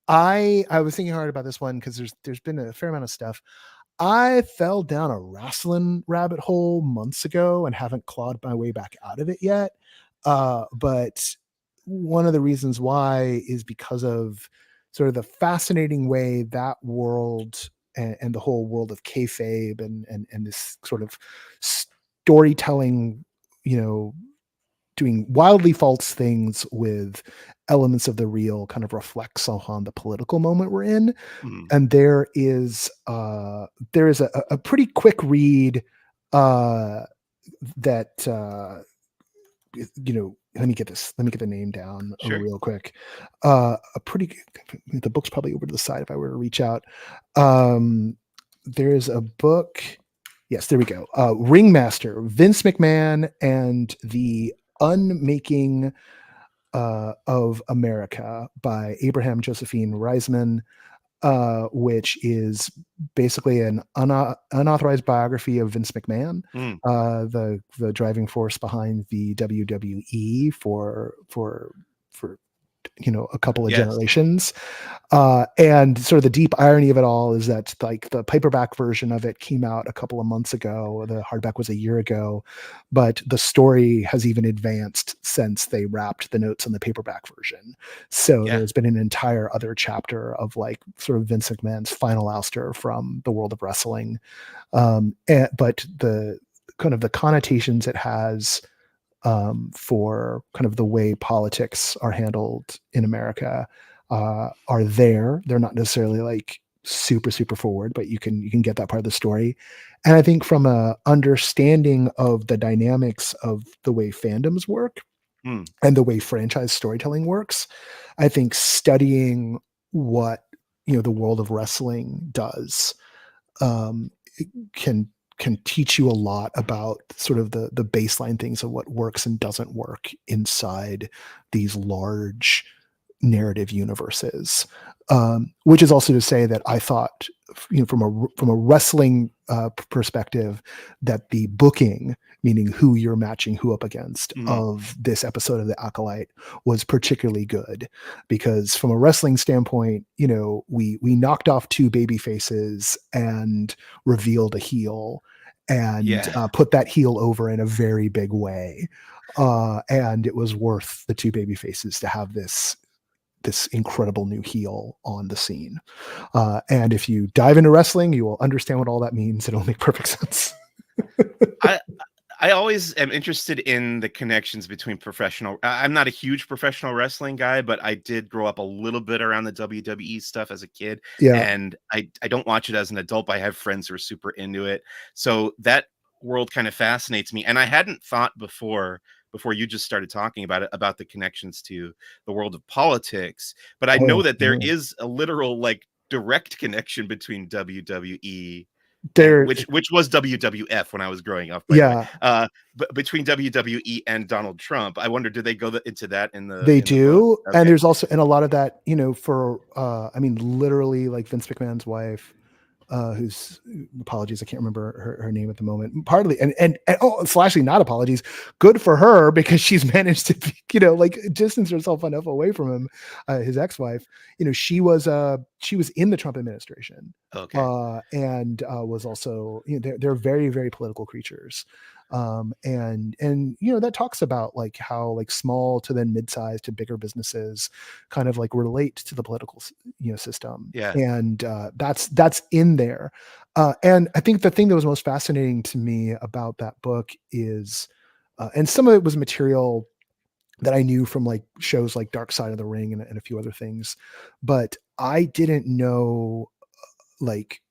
I was thinking hard about this one because there's been a fair amount of stuff. I fell down a wrestling rabbit hole months ago and haven't clawed my way back out of it yet. But one of the reasons why is because of sort of the fascinating way that world and the whole world of kayfabe and this sort of storytelling, doing wildly false things with elements of the real kind of reflects on the political moment we're in. And there is a pretty quick read that let me get the name down real quick. The book's probably over to the side if I were to reach out. There's a book. Yes, there we go. Ringmaster, Vince McMahon and the Unmaking of America by Abraham Josephine Reisman, which is basically an unauthorized biography of Vince McMahon,
Mm,
the driving force behind the WWE for a couple of
yes.
generations. And sort of the deep irony of it all is that like the paperback version of it came out a couple of months ago. The hardback was a year ago, but the story has even advanced since they wrapped the notes on the paperback version. So
Yeah.
there's been an entire other chapter of like sort of Vince McMahon's final ouster from the world of wrestling. But the kind of the connotations it has for kind of the way politics are handled in America are there. They're not necessarily like super forward, but you can get that part of the story. And I think from a understanding of the dynamics of the way fandoms work
Mm,
and the way franchise storytelling works, I think studying what the world of wrestling does um, can teach you a lot about sort of the baseline things of what works and doesn't work inside these large narrative universes. Which is also to say that I thought, from a wrestling perspective, that the booking, meaning who you're matching who up against,
mm,
of this episode of the Acolyte was particularly good, because from a wrestling standpoint, we knocked off two baby faces and revealed a heel and
yeah.
put that heel over in a very big way. And it was worth the two baby faces to have this incredible new heel on the scene. And if you dive into wrestling, you will understand what all that means. It'll make perfect sense.
I I always am interested in the connections between professional. I'm not a huge professional wrestling guy, but I did grow up a little bit around the WWE stuff as a kid,
Yeah.
and I don't watch it as an adult, but I have friends who are super into it. So that world kind of fascinates me, and I hadn't thought before you just started talking about it, about the connections to the world of politics. But I know
Oh,
that there
yeah.
is a literal, like, direct connection between WWE and
There,
which was WWF when I was growing up, by the way.
yeah,
Between WWE and Donald Trump, I wonder, do they go into that in
they
the book?
do. And
Okay.
there's also, and a lot of that, for, I mean, literally like Vince McMahon's wife, who's, apologies, I can't remember her name at the moment. Partly, and oh, slashly, not apologies. Good for her, because she's managed to, like distance herself enough away from him, his ex-wife. She was in the Trump administration,
Okay.
and was also, they're very very political creatures. And that talks about like how like small to then mid-sized to bigger businesses kind of like relate to the political system,
Yeah.
and that's in there. And I think the thing that was most fascinating to me about that book is, and some of it was material that I knew from like shows like Dark Side of the Ring and a few other things, but I didn't know like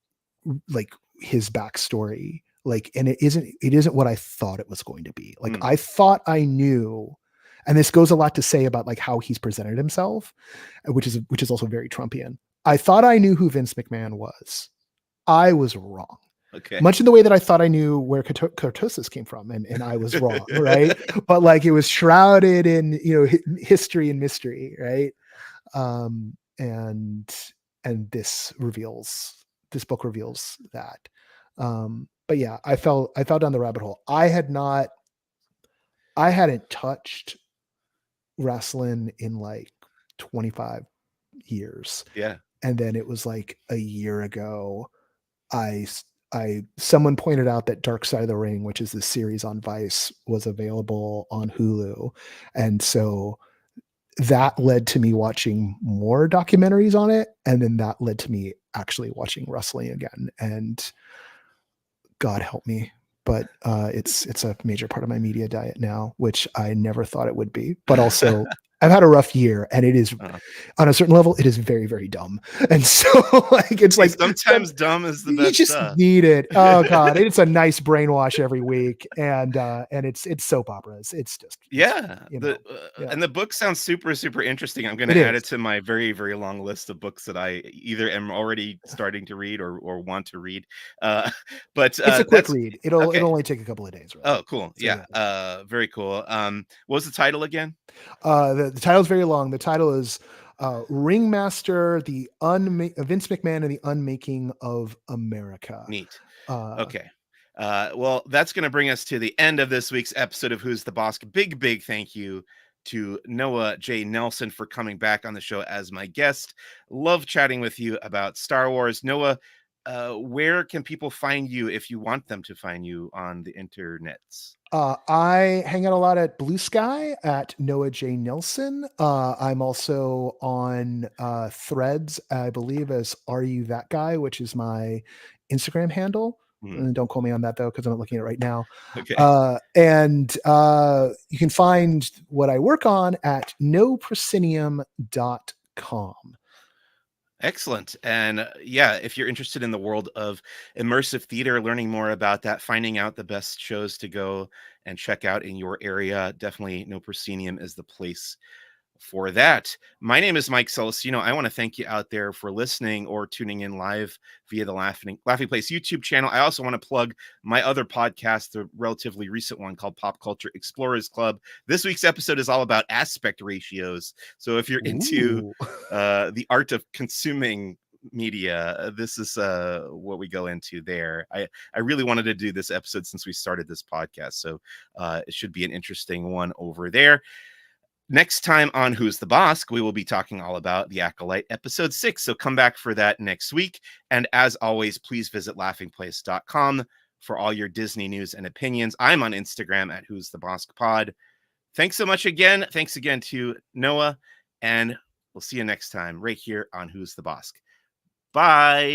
like his backstory. Like, and it isn't what I thought it was going to be. Like,
Mm,
I thought I knew, and this goes a lot to say about like how he's presented himself, which is also very Trumpian. I thought I knew who Vince McMahon was. I was wrong.
okay.
Much in the way that I thought I knew where kurtosis came from, and I was wrong, right? But like it was shrouded in history and mystery, right? And this book reveals that. But yeah, I fell down the rabbit hole. I hadn't touched wrestling in like 25 years,
Yeah.
and then it was like a year ago. I someone pointed out that Dark Side of the Ring, which is this series on Vice, was available on Hulu, and so that led to me watching more documentaries on it, and then that led to me actually watching wrestling again. And God help me, but it's a major part of my media diet now, which I never thought it would be. But also, I've had a rough year, and it is,
Uh,
on a certain level, it is very, very dumb. And so, like, it's
hey,
like
sometimes dumb is the
you
best
just
stuff.
need it. Oh god, it's a nice brainwash every week, and it's soap operas. It's just it's
Yeah,
you know, yeah,
and the book sounds super, super interesting. I'm gonna
it
add
is.
it to my very, very long list of books that I either am already starting to read or want to read. Uh, but
It's a quick
that's
read. It'll
okay.
only take a couple of days, really.
Oh, cool.
So
Yeah.
yeah.
Very cool. What was the title again?
The title's very long. The title is Ringmaster, Vince McMahon and the Unmaking of America.
Neat.
Uh,
Okay. Well, that's going to bring us to the end of this week's episode of Who's the Boss. Big, big thank you to Noah J. Nelson for coming back on the show as my guest. Love chatting with you about Star Wars. Noah, where can people find you if you want them to find you on the internets?
I hang out a lot at Blue Sky at Noah J. Nelson. I'm also on Threads, I believe, as Are You That Guy, which is my Instagram handle.
Hmm.
Don't call me on that though, because I'm not looking at it right now.
Okay.
And you can find what I work on at noproscenium.com.
Excellent. And yeah, if you're interested in the world of immersive theater, learning more about that, finding out the best shows to go and check out in your area, definitely No Proscenium is the place for that. My name is Mike Celestino. I want to thank you out there for listening or tuning in live via the Laughing Place YouTube channel. I also want to plug my other podcast, the relatively recent one called Pop Culture Explorers Club. This week's episode is all about aspect ratios. So if you're into
Ooh.
the art of consuming media, this is what we go into there. I really wanted to do this episode since we started this podcast, so it should be an interesting one over there. Next time on Who's the Bossk, we will be talking all about The Acolyte episode 6. So come back for that next week. And as always, please visit laughingplace.com for all your Disney news and opinions. I'm on Instagram at Who's the Bossk Pod. Thanks so much again. Thanks again to Noah. And we'll see you next time right here on Who's the Bossk. Bye.